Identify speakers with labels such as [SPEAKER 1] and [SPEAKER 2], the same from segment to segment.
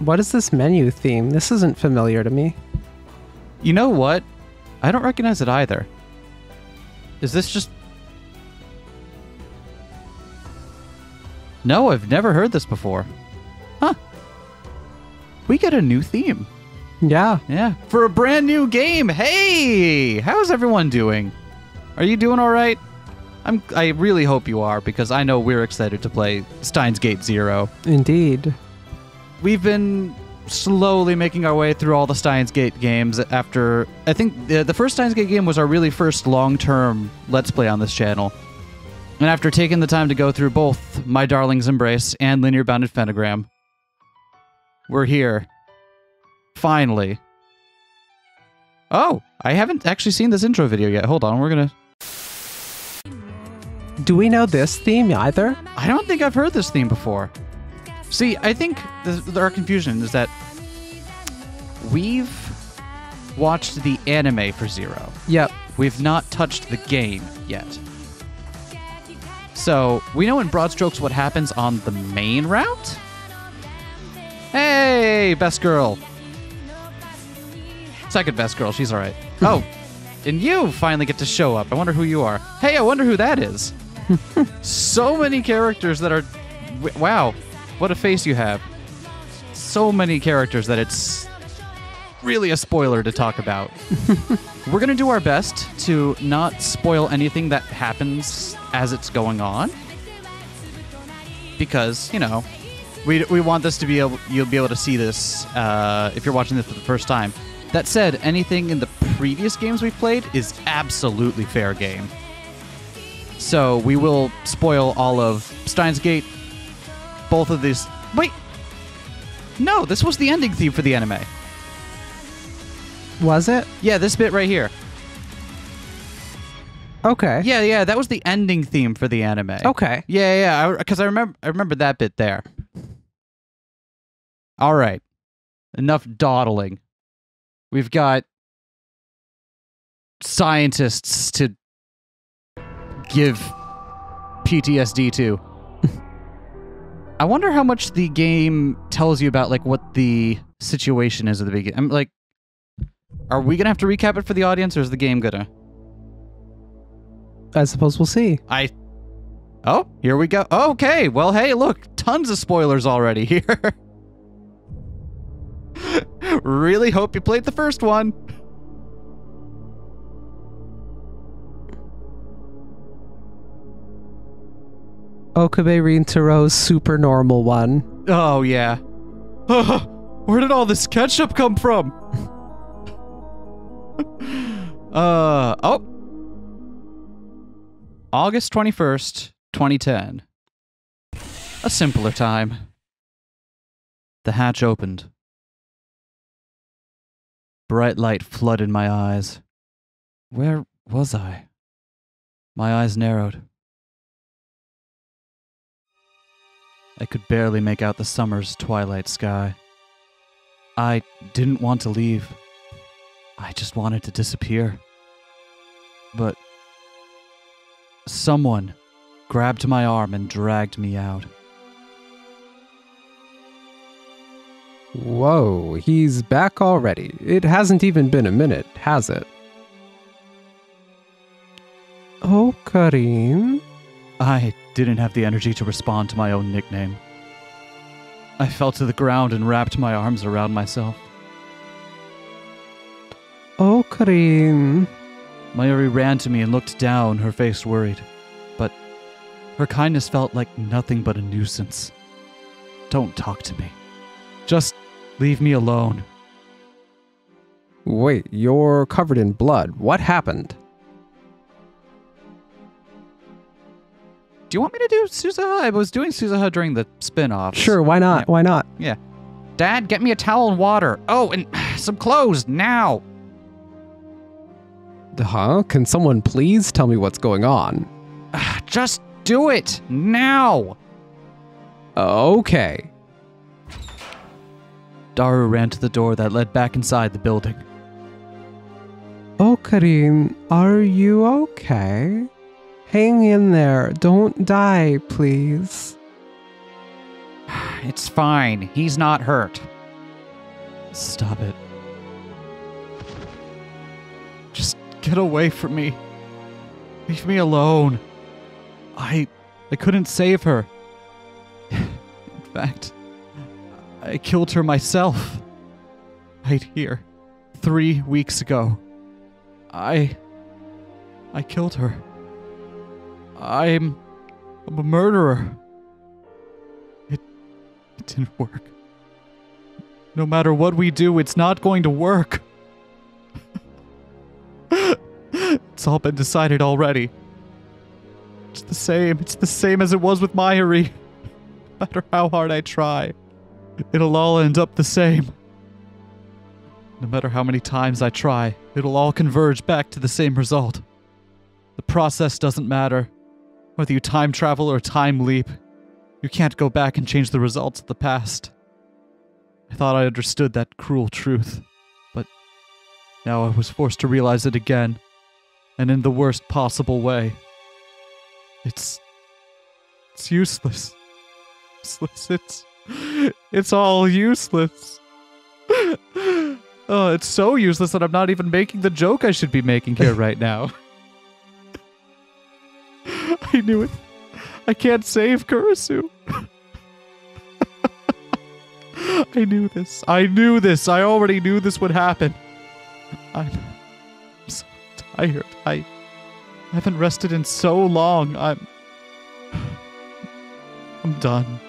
[SPEAKER 1] What is this menu theme? This isn't familiar to me.
[SPEAKER 2] You know what? I don't recognize it either. Is this just... No, I've never heard this before. Huh. We get a new theme.
[SPEAKER 1] Yeah.
[SPEAKER 2] Yeah. For a brand new game. Hey! How's everyone doing? Are you doing all right? I really hope you are, because I know we're excited to play Steins Gate 0.
[SPEAKER 1] Indeed.
[SPEAKER 2] We've been slowly making our way through all the Steins Gate games after... I think the first Steins Gate game was our really first long-term Let's Play on this channel. And after taking the time to go through both My Darling's Embrace and Linear Bounded Pentagram, we're here. Finally. Oh, I haven't actually seen this intro video yet. Hold on, we're gonna...
[SPEAKER 1] Do we know this theme either?
[SPEAKER 2] I don't think I've heard this theme before. See, I think our confusion is that we've watched the anime for Zero.
[SPEAKER 1] Yep.
[SPEAKER 2] We've not touched the game yet. So, we know in broad strokes what happens on the main route? Hey, best girl. Second best girl, she's alright. Oh, and you finally get to show up. I wonder who you are. Hey, I wonder who that is. So many characters that are... Wow, what a face you have. So many characters that it's really a spoiler to talk about. We're going to do our best to not spoil anything that happens as it's going on. Because, you know, we want this to be able... You'll be able to see this if you're watching this for the first time. That said, anything in the previous games we've played is absolutely fair game. So we will spoil all of Steins Gate, both of these... Wait! No, this was the ending theme for the anime.
[SPEAKER 1] Was it?
[SPEAKER 2] Yeah, this bit right here.
[SPEAKER 1] Okay.
[SPEAKER 2] Yeah, that was the ending theme for the anime.
[SPEAKER 1] Okay.
[SPEAKER 2] Yeah, because I remember that bit there. All right. Enough dawdling. We've got scientists to give PTSD to. I wonder how much the game tells you about like what the situation is at the beginning. I'm like, are we gonna have to recap it for the audience, or is the game gonna?
[SPEAKER 1] I suppose we'll see.
[SPEAKER 2] Oh, here we go. Okay, well, hey, look, tons of spoilers already here. Really hope you played the first one.
[SPEAKER 1] Okabe Rintaro's super normal one.
[SPEAKER 2] Oh, yeah. Where did all this ketchup come from? Oh. August 21st, 2010. A simpler time. The hatch opened. Bright light flooded my eyes. Where was I? My eyes narrowed. I could barely make out the summer's twilight sky. I didn't want to leave. I just wanted to disappear. But someone grabbed my arm and dragged me out.
[SPEAKER 1] Whoa, he's back already. It hasn't even been a minute, has it? Oh, Karim.
[SPEAKER 2] I didn't have the energy to respond to my own nickname. I fell to the ground and wrapped my arms around myself.
[SPEAKER 1] Oh, Karim.
[SPEAKER 2] Mayuri ran to me and looked down, her face worried. But her kindness felt like nothing but a nuisance. Don't talk to me. Just leave me alone.
[SPEAKER 1] Wait, you're covered in blood. What happened?
[SPEAKER 2] Do you want me to do Suzuha? I was doing Suzuha during the spin-off.
[SPEAKER 1] Sure, why not?
[SPEAKER 2] Yeah.
[SPEAKER 1] Why not?
[SPEAKER 2] Yeah. Dad, get me a towel and water. Oh, and some clothes, now.
[SPEAKER 1] Huh? Can someone please tell me what's going on?
[SPEAKER 2] Just do it, now.
[SPEAKER 1] Okay.
[SPEAKER 2] Daru ran to the door that led back inside the building.
[SPEAKER 1] Oh, Karim, are you okay? Hang in there. Don't die, please.
[SPEAKER 2] It's fine. He's not hurt. Stop it. Just get away from me. Leave me alone. I couldn't save her. In fact, I killed her myself. Right here. 3 weeks ago. I killed her. I'm a murderer. It didn't work. No matter what we do, it's not going to work. It's all been decided already. It's the same as it was with Mayuri. No matter how hard I try, it'll all end up the same. No matter how many times I try, it'll all converge back to the same result. The process doesn't matter. Whether you time travel or time leap, you can't go back and change the results of the past. I thought I understood that cruel truth, but now I was forced to realize it again, and in the worst possible way. It's useless. It's all useless. Oh, it's so useless that I'm not even making the joke I should be making here right now. I knew it. I can't save Kurisu. I knew this. I already knew this would happen. I'm so tired. I haven't rested in so long. I'm done.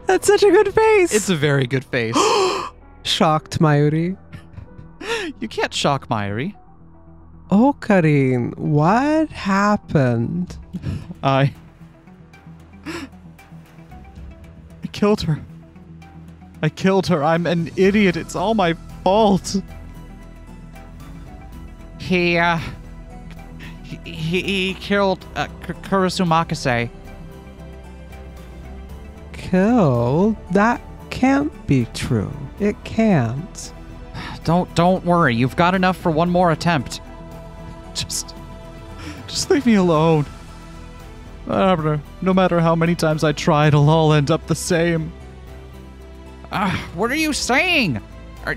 [SPEAKER 1] That's such a good face.
[SPEAKER 2] It's a very good face.
[SPEAKER 1] Shocked Mayuri.
[SPEAKER 2] You can't shock Mayuri.
[SPEAKER 1] Okarin, what happened?
[SPEAKER 2] I killed her. I'm an idiot. It's all my fault. He killed Kurisu Makise.
[SPEAKER 1] Killed? That can't be true. It can't.
[SPEAKER 2] Don't worry. You've got enough for one more attempt. Just leave me alone. No matter how many times I try, it'll all end up the same. What are you saying?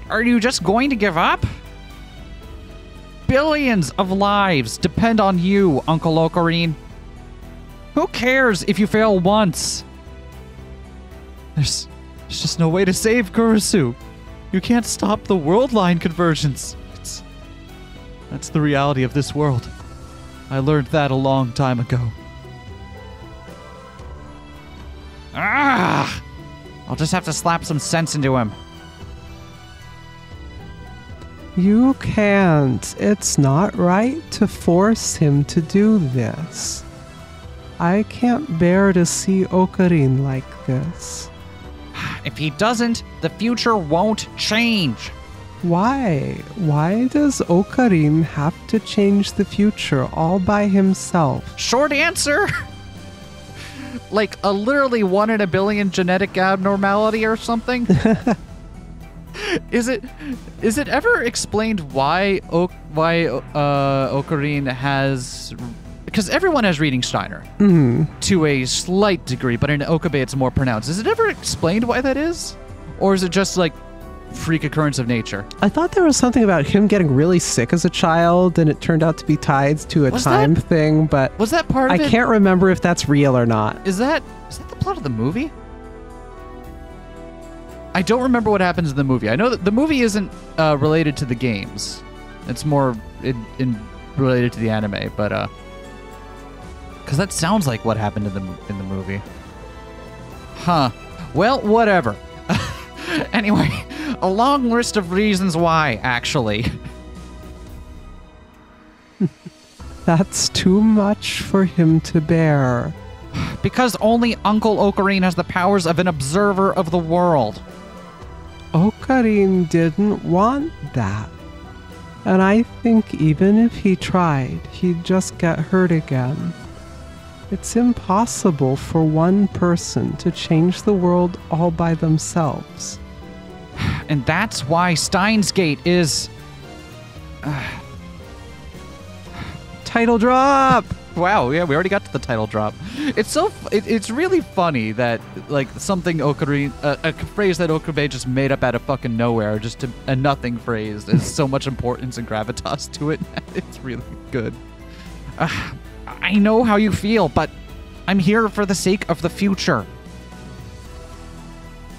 [SPEAKER 2] Are you just going to give up? Billions of lives depend on you, Uncle Okarin. Who cares if you fail once? There's just no way to save Kurisu. You can't stop the worldline conversions. That's the reality of this world. I learned that a long time ago. I'll just have to slap some sense into him.
[SPEAKER 1] You can't. It's not right to force him to do this. I can't bear to see Okarin like this.
[SPEAKER 2] If he doesn't, the future won't change.
[SPEAKER 1] Why? Why does Okarin have to change the future all by himself?
[SPEAKER 2] Short answer. Like a literally 1 in a billion genetic abnormality or something? Is it ever explained why Okarin has... Because everyone has reading Steiner to a slight degree, but in Okabe it's more pronounced. Is it ever explained why that is? Or is it just like freak occurrence of nature?
[SPEAKER 1] I thought there was something about him getting really sick as a child, and it turned out to be tied to a time thing, but...
[SPEAKER 2] Was that part of it?
[SPEAKER 1] I can't remember if that's real or not.
[SPEAKER 2] Is that the plot of the movie? I don't remember what happens in the movie. I know that the movie isn't related to the games. It's more related to the anime, but... Because that sounds like what happened in the movie. Huh. Well, whatever. Anyway, a long list of reasons why, actually.
[SPEAKER 1] That's too much for him to bear.
[SPEAKER 2] Because only Uncle Okarin has the powers of an observer of the world.
[SPEAKER 1] Okarin didn't want that. And I think even if he tried, he'd just get hurt again. It's impossible for one person to change the world all by themselves.
[SPEAKER 2] And that's why Steins Gate is...
[SPEAKER 1] Title drop!
[SPEAKER 2] Wow, yeah, we already got to the title drop. It's really funny that like something Okabe, a phrase that Okabe just made up out of fucking nowhere, just a nothing phrase, has so much importance and gravitas to it. It's really good. I know how you feel, but I'm here for the sake of the future.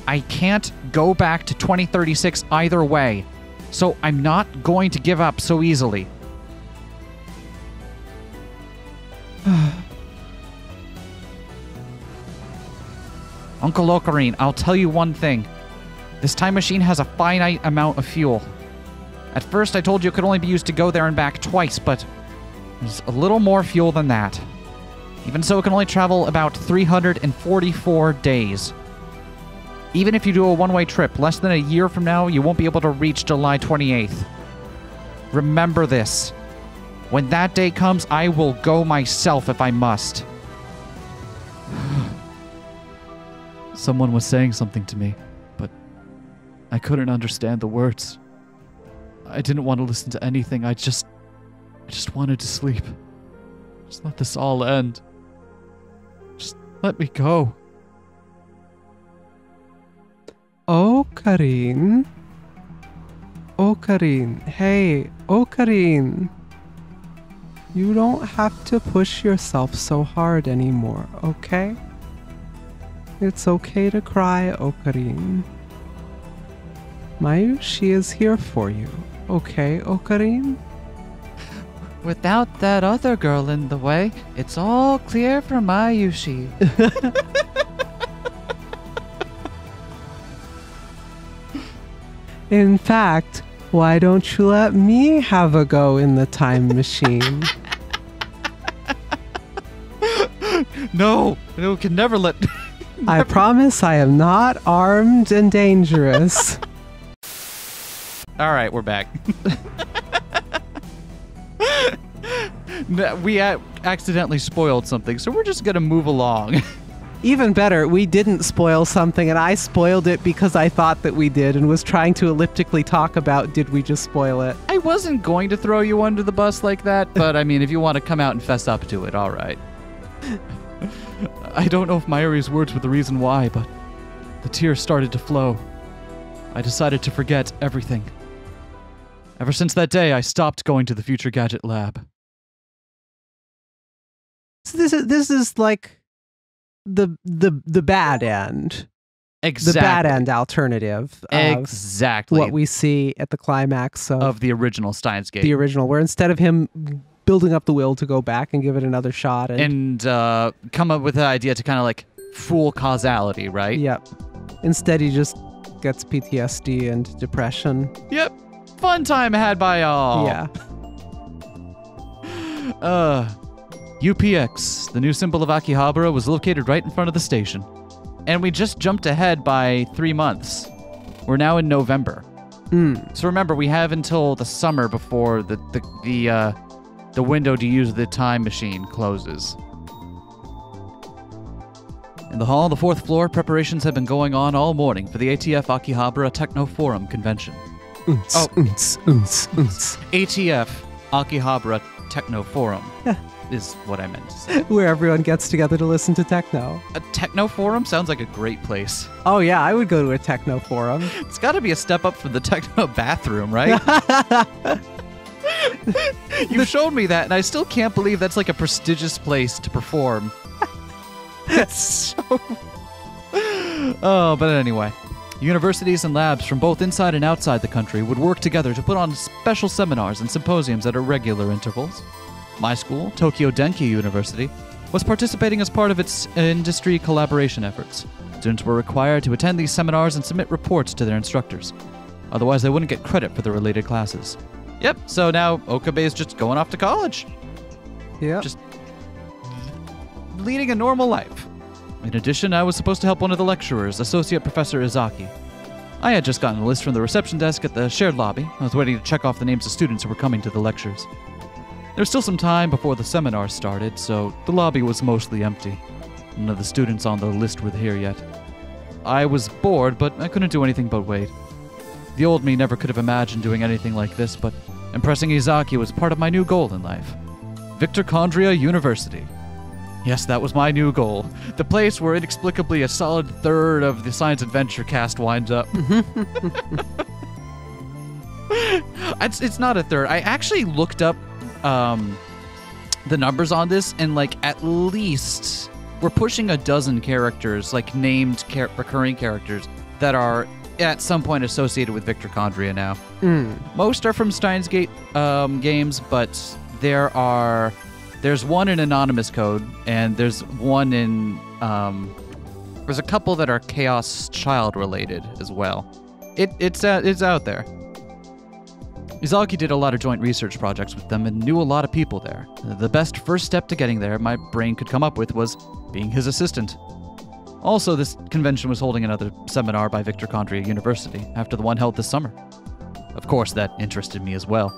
[SPEAKER 2] I can't go back to 2036 either way, so I'm not going to give up so easily. Uncle Ocarine, I'll tell you one thing. This time machine has a finite amount of fuel. At first I told you it could only be used to go there and back twice, but there's a little more fuel than that. Even so, it can only travel about 344 days. Even if you do a one-way trip, less than a year from now, you won't be able to reach July 28th. Remember this. When that day comes, I will go myself if I must. Someone was saying something to me, but I couldn't understand the words. I didn't want to listen to anything. I just wanted to sleep. Just let this all end. Just let me go.
[SPEAKER 1] Ocarine. Ocarine. Hey, Ocarine. You don't have to push yourself so hard anymore, okay? It's okay to cry, Ocarine. Mayushi is here for you, okay, Ocarine?
[SPEAKER 2] Without that other girl in the way, it's all clear for Mayushi.
[SPEAKER 1] In fact, why don't you let me have a go in the time machine?
[SPEAKER 2] No, can never let...
[SPEAKER 1] I promise I am not armed and dangerous.
[SPEAKER 2] All right, we're back. We accidentally spoiled something, so we're just going to move along.
[SPEAKER 1] Even better, we didn't spoil something, and I spoiled it because I thought that we did and was trying to elliptically talk about did we just spoil it.
[SPEAKER 2] I wasn't going to throw you under the bus like that, but I mean, if you want to come out and fess up to it, all right. I don't know if Mayuri's words were the reason why, but the tears started to flow. I decided to forget everything. Ever since that day, I stopped going to the Future Gadget Lab.
[SPEAKER 1] So this is like the bad end.
[SPEAKER 2] Exactly.
[SPEAKER 1] The bad end alternative.
[SPEAKER 2] Exactly.
[SPEAKER 1] What we see at the climax
[SPEAKER 2] of the original Steins Gate.
[SPEAKER 1] The original, where instead of him building up the will to go back and give it another shot
[SPEAKER 2] and come up with the idea to kind of like fool causality, right?
[SPEAKER 1] Yep. Instead, he just gets PTSD and depression.
[SPEAKER 2] Yep. Fun time had by all.
[SPEAKER 1] Yeah.
[SPEAKER 2] UPX, the new symbol of Akihabara, was located right in front of the station. And we just jumped ahead by 3 months. We're now in November. So remember, we have until the summer before the window to use the time machine closes. In the hall on the 4th floor, preparations have been going on all morning for the ATF Akihabara Techno Forum convention. ATF Akihabara Techno Forum is what I meant to say.
[SPEAKER 1] Where everyone gets together to listen to techno.
[SPEAKER 2] A techno forum sounds like a great place.
[SPEAKER 1] Oh yeah, I would go to a techno forum.
[SPEAKER 2] It's got to be a step up from the techno bathroom, right? You showed me that, and I still can't believe that's like a prestigious place to perform. It's so... Oh, but anyway. Universities and labs from both inside and outside the country would work together to put on special seminars and symposiums at irregular intervals. My school, Tokyo Denki University, was participating as part of its industry collaboration efforts. Students were required to attend these seminars and submit reports to their instructors. Otherwise, they wouldn't get credit for the related classes. Yep, so now Okabe is just going off to college.
[SPEAKER 1] Yeah.
[SPEAKER 2] Just leading a normal life. In addition, I was supposed to help one of the lecturers, Associate Professor Izaki. I had just gotten a list from the reception desk at the shared lobby. I was waiting to check off the names of students who were coming to the lectures. There was still some time before the seminar started, so the lobby was mostly empty. None of the students on the list were here yet. I was bored, but I couldn't do anything but wait. The old me never could have imagined doing anything like this, but impressing Izaki was part of my new goal in life. Victorchondria University. Yes, that was my new goal. The place where inexplicably a solid third of the science adventure cast winds up. It's not a third. I actually looked up the numbers on this, and like at least we're pushing a dozen characters, like named recurring characters that are at some point associated with Victorchondria now. Most are from Steins games, but there's one in Anonymous Code, and there's one in there's a couple that are Chaos Child related as well. It's out there. Izaki did a lot of joint research projects with them and knew a lot of people there. The best first step to getting there my brain could come up with was being his assistant. Also, this convention was holding another seminar by Victorchondria University after the one held this summer. Of course, that interested me as well.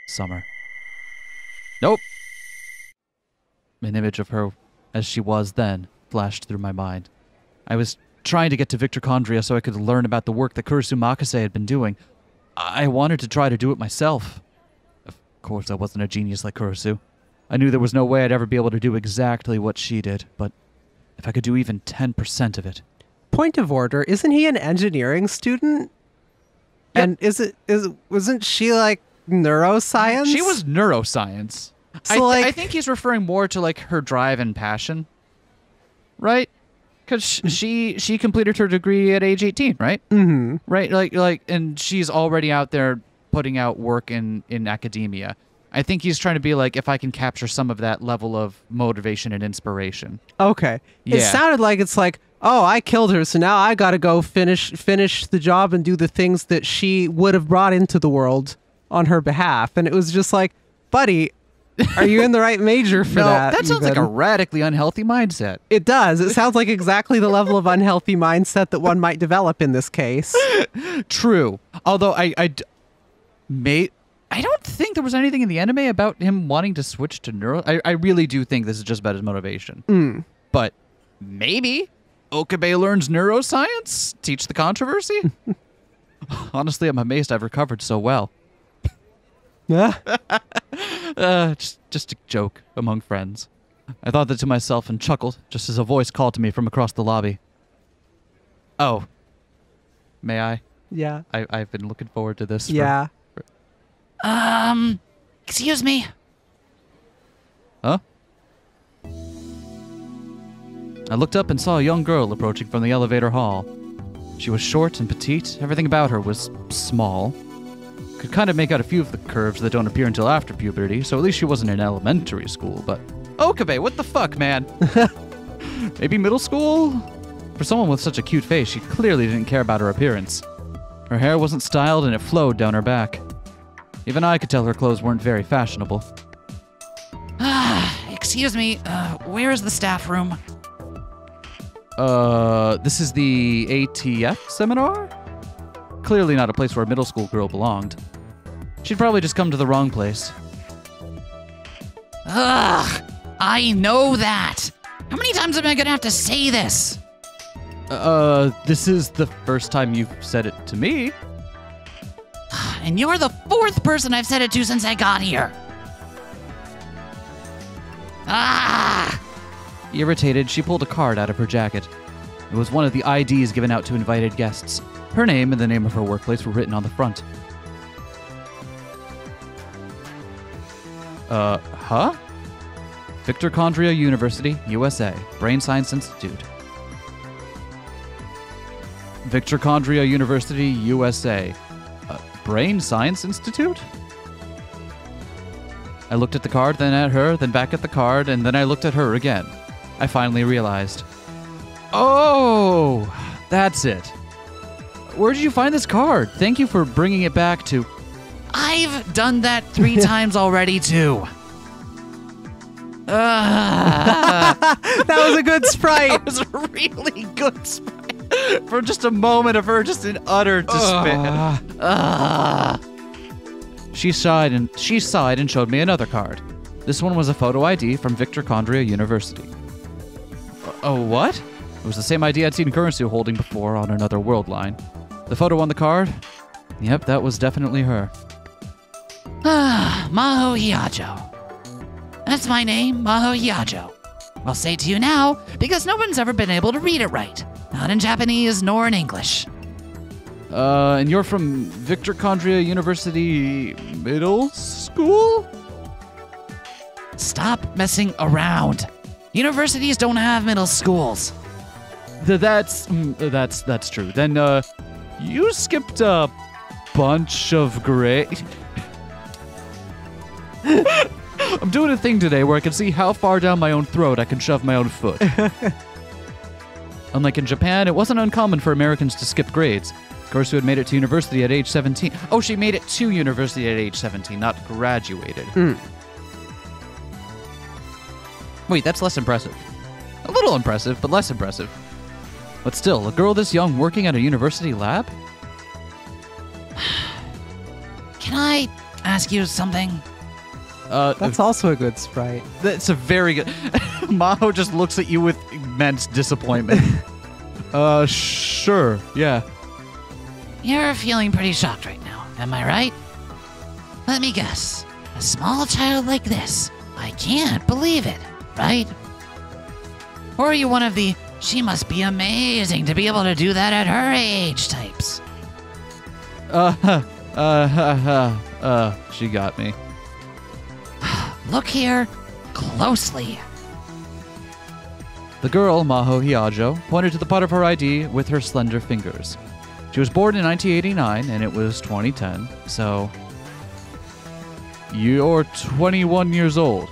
[SPEAKER 2] Summer. Nope. An image of her as she was then flashed through my mind. I was trying to get to Victorchondria so I could learn about the work that Kurisu Makise had been doing. I wanted to try to do it myself. Of course, I wasn't a genius like Kurisu. I knew there was no way I'd ever be able to do exactly what she did, but if I could do even 10% of it.
[SPEAKER 1] Point of order, isn't he an engineering student? Yep. And wasn't she like neuroscience?
[SPEAKER 2] She was neuroscience.
[SPEAKER 1] So
[SPEAKER 2] I think he's referring more to like her drive and passion, right? Because she completed her degree at age 18, right?
[SPEAKER 1] Mm-hmm.
[SPEAKER 2] Right, like, and she's already out there putting out work in academia. I think he's trying to be like, if I can capture some of that level of motivation and inspiration.
[SPEAKER 1] Okay.
[SPEAKER 2] Yeah.
[SPEAKER 1] It sounded like it's like, oh, I killed her, so now I gotta go finish the job and do the things that she would have brought into the world on her behalf. And it was just like, buddy, are you in the right major for that?
[SPEAKER 2] That sounds like a radically unhealthy mindset.
[SPEAKER 1] It does. It sounds like exactly the level of unhealthy mindset that one might develop in this case.
[SPEAKER 2] True. Although I don't think there was anything in the anime about him wanting to switch to neuro. I really do think this is just about his motivation. But maybe Okabe learns neuroscience? Teach the controversy? Honestly, I'm amazed I've recovered so well. Just a joke among friends. I thought that to myself and chuckled just as a voice called to me from across the lobby. Oh. May I?
[SPEAKER 1] Yeah.
[SPEAKER 2] I've been looking forward to this.
[SPEAKER 1] Yeah.
[SPEAKER 3] Excuse me.
[SPEAKER 2] Huh? I looked up and saw a young girl approaching from the elevator hall. She was short and petite. Everything about her was small. Could kind of make out a few of the curves that don't appear until after puberty, so at least she wasn't in elementary school, but... Okabe, what the fuck, man? Maybe middle school? For someone with such a cute face, she clearly didn't care about her appearance. Her hair wasn't styled and it flowed down her back. Even I could tell her clothes weren't very fashionable.
[SPEAKER 3] Excuse me, where is the staff room?
[SPEAKER 2] This is the ATF seminar? Clearly not a place where a middle school girl belonged. She'd probably just come to the wrong place.
[SPEAKER 3] Ugh, I know that. How many times am I gonna have to say this?
[SPEAKER 2] This is the first time you've said it to me.
[SPEAKER 3] And you're the fourth person I've said it to since I got here.
[SPEAKER 2] Irritated, she pulled a card out of her jacket. It was one of the IDs given out to invited guests. Her name and the name of her workplace were written on the front. Huh? Victorchondria University, USA, Brain Science Institute. Victorchondria University, USA, Brain Science Institute? I looked at the card, then at her, then back at the card, and then I looked at her again. I finally realized. Oh, that's it. Where did you find this card? Thank you for bringing it back to...
[SPEAKER 3] I've done that 3 times already, too.
[SPEAKER 1] That was a good sprite.
[SPEAKER 2] That was a really good sprite. For just a moment of her just in utter despair. She sighed and showed me another card. This one was a photo ID from Victorchondria University. Oh, what? It was the same ID I'd seen Kurisu holding before on another worldline. The photo on the card? Yep, that was definitely her.
[SPEAKER 3] Maho Hiajo. That's my name, Maho Hiajo. I'll say it to you now because no one's ever been able to read it right. Not in Japanese nor in English.
[SPEAKER 2] And you're from Victor Condria University Middle School?
[SPEAKER 3] Stop messing around. Universities don't have middle schools.
[SPEAKER 2] That's true. Then, you skipped a bunch of grade. I'm doing a thing today where I can see how far down my own throat I can shove my own foot. Unlike in Japan, it wasn't uncommon for Americans to skip grades. Kurisu had made it to university at age 17. Oh, she made it to university at age 17, not graduated. Wait, that's less impressive. A little impressive, but less impressive. But still, a girl this young working at a university lab?
[SPEAKER 3] Can I ask you something?
[SPEAKER 1] That's also a good sprite.
[SPEAKER 2] That's a very good... Maho just looks at you with immense disappointment. Sure, yeah.
[SPEAKER 3] You're feeling pretty shocked right now, am I right? Let me guess. A small child like this, I can't believe it, right? Or are you one of the, she must be amazing to be able to do that at her age types?
[SPEAKER 2] She got me.
[SPEAKER 3] Look here closely.
[SPEAKER 2] The girl, Maho Hiajo, pointed to the part of her ID with her slender fingers. She was born in 1989, and it was 2010, so... You're 21 years old.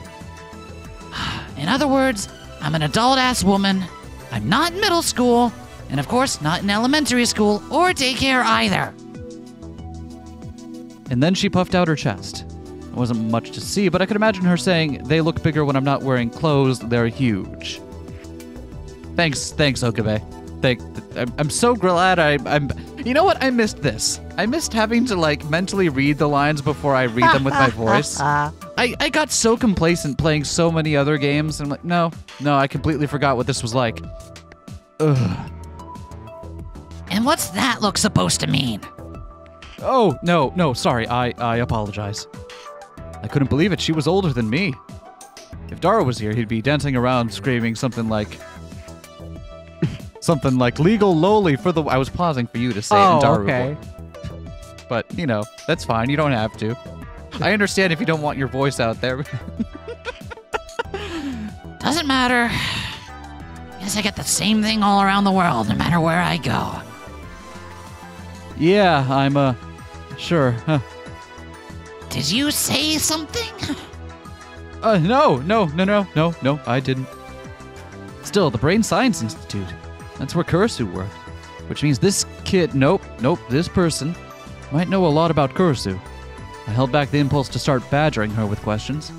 [SPEAKER 3] In other words, I'm an adult-ass woman. I'm not in middle school, and of course, not in elementary school or daycare either.
[SPEAKER 2] And then she puffed out her chest. It wasn't much to see, but I could imagine her saying, "They look bigger when I'm not wearing clothes, they're huge." Thanks, Okabe. I'm so glad I'm... You know what? I missed this. I missed having to, mentally read the lines before I read them with my voice. I got so complacent playing so many other games, and I'm like, no, I completely forgot what this was like. Ugh.
[SPEAKER 3] And what's that look supposed to mean?
[SPEAKER 2] Oh, no, sorry. I apologize. I couldn't believe it. She was older than me. If Dara was here, he'd be dancing around screaming something like legal loli for the... I was pausing for you to say it in Daru.
[SPEAKER 1] Okay.
[SPEAKER 2] But, that's fine. You don't have to. I understand if you don't want your voice out there.
[SPEAKER 3] Doesn't matter. Guess I get the same thing all around the world, no matter where I go.
[SPEAKER 2] Yeah, I'm, sure. Huh.
[SPEAKER 3] Did you say something?
[SPEAKER 2] No, I didn't. Still, the Brain Science Institute. That's where Kurisu worked. Which means this kid, this person, might know a lot about Kurisu. I held back the impulse to start badgering her with questions.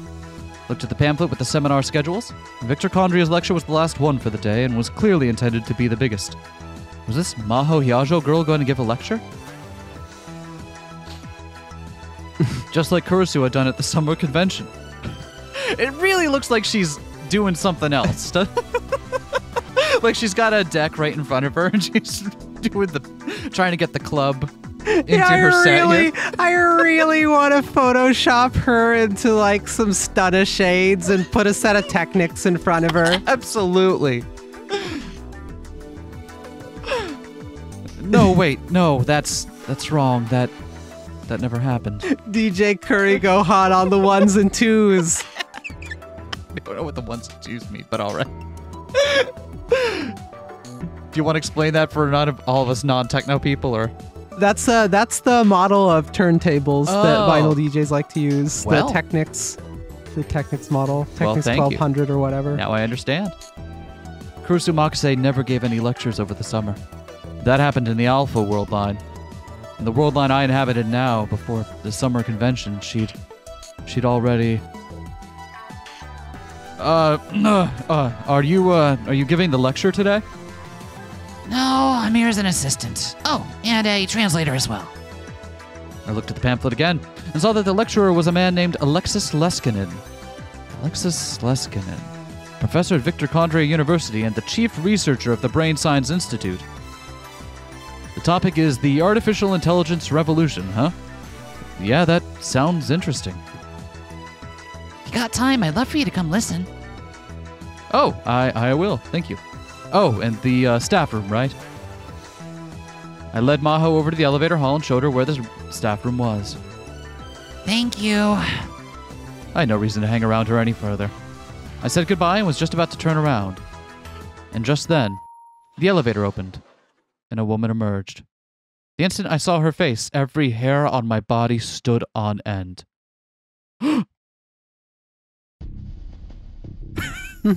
[SPEAKER 2] Looked at the pamphlet with the seminar schedules. Victor Condria's lecture was the last one for the day and was clearly intended to be the biggest. Was this Maho Hiajo girl going to give a lecture? Just like Kurisu had done at the summer convention. It really looks like she's doing something else. Like she's got a deck right in front of her and she's trying to get the club into her set.
[SPEAKER 1] I really want to Photoshop her into some stunner shades and put a set of Technics in front of her.
[SPEAKER 2] Absolutely. No, wait, no, that's wrong. That never happened.
[SPEAKER 1] DJ Curry go hot on the ones and twos.
[SPEAKER 2] I don't know what the ones and twos mean, but all right. Do you want to explain that for all of us non-techno people, or?
[SPEAKER 1] That's the model of turntables that vinyl DJs like to use.
[SPEAKER 2] Well,
[SPEAKER 1] the Technics model, Technics 1200 or whatever.
[SPEAKER 2] Now I understand. Kurisu Makise never gave any lectures over the summer. That happened in the Alpha world line. In the world line I inhabited now, before the summer convention, she'd already... Are you giving the lecture today?
[SPEAKER 3] No, I'm here as an assistant. Oh, and a translator as well.
[SPEAKER 2] I looked at the pamphlet again and saw that the lecturer was a man named Alexis Leskinen. Professor at Victor Condria University and the chief researcher of the Brain Science Institute. The topic is the artificial intelligence revolution, huh? Yeah, that sounds interesting.
[SPEAKER 3] You got time? I'd love for you to come listen.
[SPEAKER 2] Oh, I will. Thank you. Oh, and the staff room, right? I led Maho over to the elevator hall and showed her where the staff room was.
[SPEAKER 3] Thank you.
[SPEAKER 2] I had no reason to hang around her any further. I said goodbye and was just about to turn around. And just then, the elevator opened, and a woman emerged. The instant I saw her face, every hair on my body stood on end.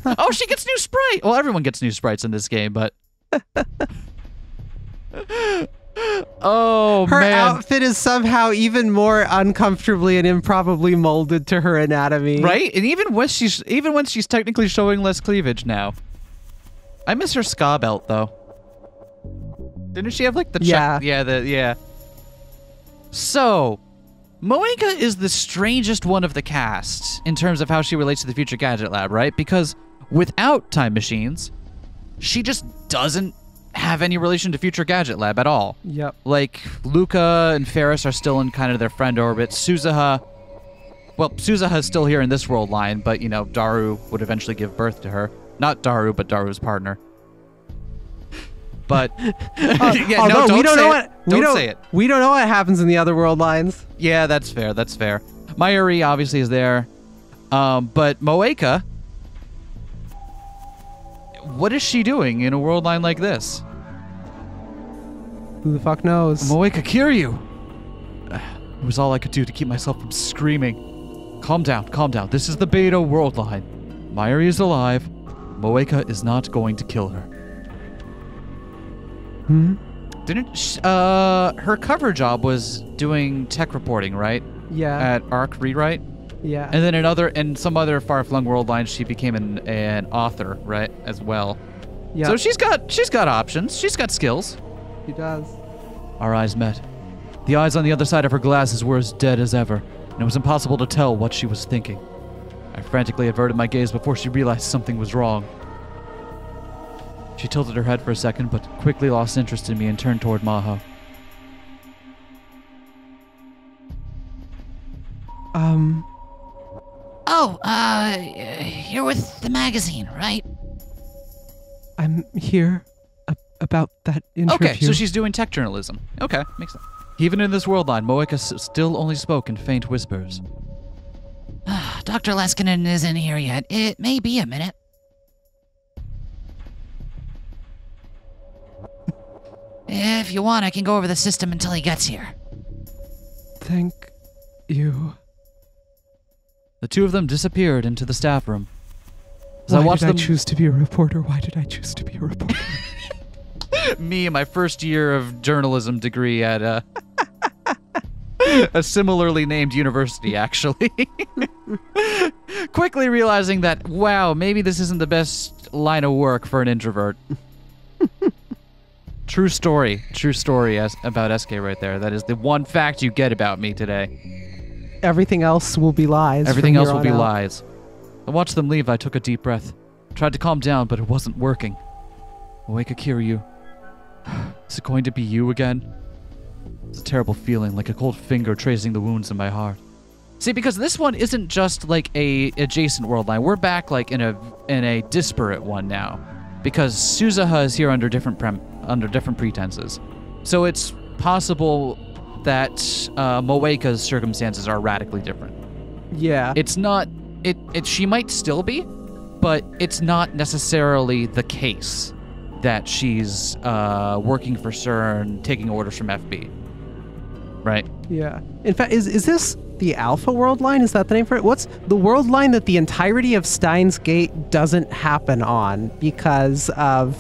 [SPEAKER 2] Oh, she gets new sprite! Well, everyone gets new sprites in this game, but... Oh,
[SPEAKER 1] her
[SPEAKER 2] man.
[SPEAKER 1] outfit is somehow even more uncomfortably and improbably molded to her anatomy.
[SPEAKER 2] Right? And even when she's technically showing less cleavage now. I miss her ska belt, though. Didn't she have, like, the...
[SPEAKER 1] Yeah.
[SPEAKER 2] Yeah. So... Moeka is the strangest one of the cast in terms of how she relates to the Future Gadget Lab, right? Because without time machines, she just doesn't have any relation to Future Gadget Lab at all.
[SPEAKER 1] Yep.
[SPEAKER 2] Like, Luca and Ferris are still in kind of their friend orbit. Suzuha is still here in this world line, but, you know, Daru would eventually give birth to her. Not Daru, but Daru's partner. But yeah, no, don't say it.
[SPEAKER 1] We don't know what happens in the other world lines.
[SPEAKER 2] Yeah, that's fair. That's fair. Mayuri obviously is there, but Moeka, what is she doing in a world line like this?
[SPEAKER 1] Who the fuck knows?
[SPEAKER 2] Moeka Kiryu. It was all I could do to keep myself from screaming. Calm down, calm down. This is the beta world line. Mayuri is alive. Moeka is not going to kill her. Her cover job was doing tech reporting, right?
[SPEAKER 1] Yeah.
[SPEAKER 2] At Arc Rewrite?
[SPEAKER 1] Yeah.
[SPEAKER 2] And then in some other far-flung world lines, she became an author, right, as well.
[SPEAKER 1] Yeah.
[SPEAKER 2] So she's got options. She's got skills.
[SPEAKER 1] She does.
[SPEAKER 2] Our eyes met. The eyes on the other side of her glasses were as dead as ever, and it was impossible to tell what she was thinking. I frantically averted my gaze before she realized something was wrong. She tilted her head for a second, but quickly lost interest in me and turned toward Maho.
[SPEAKER 3] You're with the magazine, right?
[SPEAKER 1] I'm here about that interview.
[SPEAKER 2] Okay, so she's doing tech journalism. Okay, makes sense. Even in this world line, Moeka still only spoke in faint whispers.
[SPEAKER 3] Dr. Leskinen isn't here yet. It may be a minute. If you want, I can go over the system until he gets here.
[SPEAKER 1] Thank you.
[SPEAKER 2] The two of them disappeared into the staff room.
[SPEAKER 1] Why did I choose to be a reporter? Why did I choose to be a reporter?
[SPEAKER 2] Me in my first year of journalism degree at a similarly named university, actually. Quickly realizing that, wow, maybe this isn't the best line of work for an introvert. True story about SK right there. That is the one fact you get about me today.
[SPEAKER 1] Everything else will be lies.
[SPEAKER 2] Everything else will be lies. I watched them leave. I took a deep breath. Tried to calm down, but it wasn't working. Moeka Kiryu. Is it going to be you again? It's a terrible feeling, like a cold finger tracing the wounds in my heart. See, because this one isn't just like a adjacent world line. We're back like in a disparate one now, because Suzuha is here under different pretenses. So it's possible that Moeka's circumstances are radically different.
[SPEAKER 1] Yeah.
[SPEAKER 2] It's not. She might still be, but it's not necessarily the case that she's working for CERN, taking orders from FB. Right?
[SPEAKER 1] Yeah. In fact, is this the Alpha world line? Is that the name for it? What's the world line that the entirety of Steins Gate doesn't happen on because of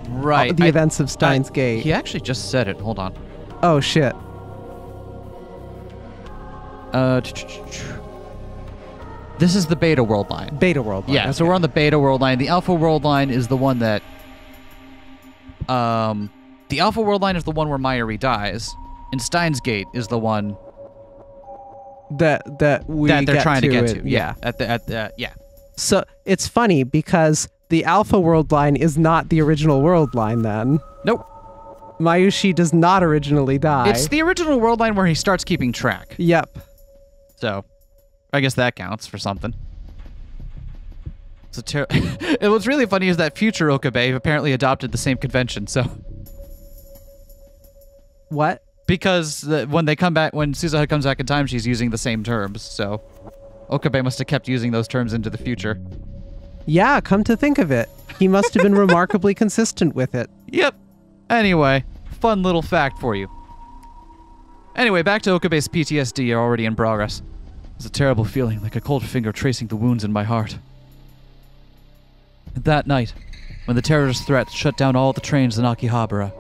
[SPEAKER 1] the events of Steins Gate?
[SPEAKER 2] He actually just said it. Hold on.
[SPEAKER 1] Oh, shit.
[SPEAKER 2] This is the beta world line.
[SPEAKER 1] Beta world line.
[SPEAKER 2] Yeah,
[SPEAKER 1] okay.
[SPEAKER 2] so we're on the beta world line. The alpha world line is the one that... the alpha world line is the one where Mayuri dies, and Steins Gate is the one...
[SPEAKER 1] that they're
[SPEAKER 2] trying to get to.
[SPEAKER 1] Yeah.
[SPEAKER 2] Yeah.
[SPEAKER 1] So it's funny because the Alpha world line is not the original world line then.
[SPEAKER 2] Nope.
[SPEAKER 1] Mayushi does not originally die.
[SPEAKER 2] It's the original worldline where he starts keeping track.
[SPEAKER 1] Yep.
[SPEAKER 2] So, I guess that counts for something. And what's really funny is that future Okabe apparently adopted the same convention, so...
[SPEAKER 1] What?
[SPEAKER 2] Because when they come back, when Suzuha comes back in time, she's using the same terms, so... Okabe must have kept using those terms into the future.
[SPEAKER 1] Yeah, come to think of it. He must have been remarkably consistent with it.
[SPEAKER 2] Yep. Anyway, fun little fact for you. Anyway, back to Okabe's PTSD already in progress. It's a terrible feeling, like a cold finger tracing the wounds in my heart. That night, when the terrorist threat shut down all the trains in Akihabara.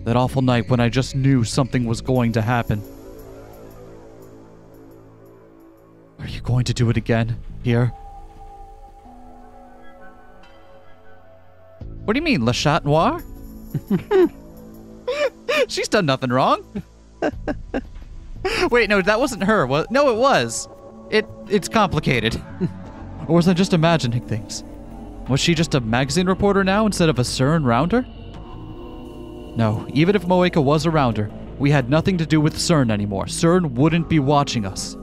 [SPEAKER 2] That awful night when I just knew something was going to happen. Are you going to do it again? Here? What do you mean, Le Chat Noir? She's done nothing wrong. Wait, no, that wasn't her. No, it was. It's complicated. Or was I just imagining things? Was she just a magazine reporter now instead of a CERN rounder? No, even if Moeka was a rounder, we had nothing to do with CERN anymore. CERN wouldn't be watching us.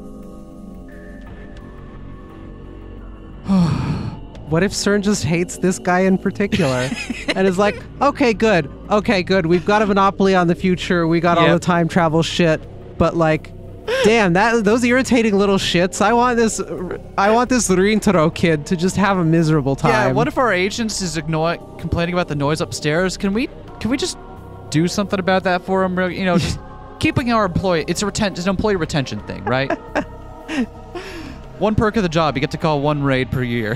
[SPEAKER 1] What if CERN just hates this guy in particular and is like, okay, good, we've got a monopoly on the future, we got all the time travel shit, but like, damn, those irritating little shits, I want this Rintaro kid to just have a miserable time.
[SPEAKER 2] Yeah, what if our agent is complaining about the noise upstairs? Can we just do something about that for him? You know, just keeping our employee, it's an employee retention thing, right? One perk of the job, you get to call one raid per year.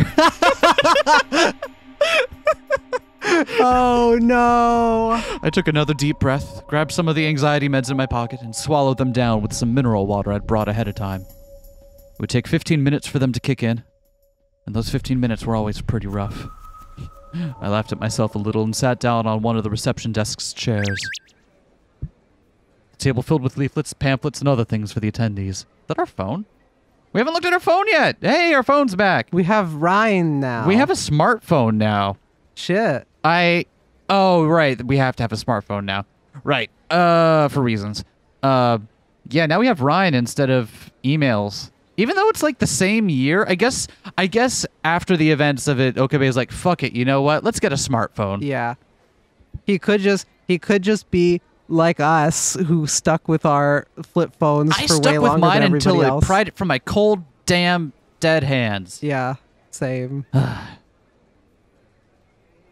[SPEAKER 1] Oh no.
[SPEAKER 2] I took another deep breath, grabbed some of the anxiety meds in my pocket, and swallowed them down with some mineral water I'd brought ahead of time. It would take 15 minutes for them to kick in, and those 15 minutes were always pretty rough. I laughed at myself a little and sat down on one of the reception desk's chairs. The table filled with leaflets, pamphlets, and other things for the attendees. Is that our phone? We haven't looked at our phone yet. Hey, our phone's back.
[SPEAKER 1] We have Ryan now.
[SPEAKER 2] We have a smartphone now.
[SPEAKER 1] Shit.
[SPEAKER 2] Oh, right. We have to have a smartphone now. Right. For reasons. Yeah, now we have Ryan instead of emails. Even though it's like the same year, I guess after the events of it, Okabe is like, fuck it, you know what? Let's get a smartphone.
[SPEAKER 1] Yeah. He could just be like us, who stuck with our flip phones for way longer than everybody else. I stuck with mine until
[SPEAKER 2] it pried it from my cold, damn, dead hands.
[SPEAKER 1] Yeah, same.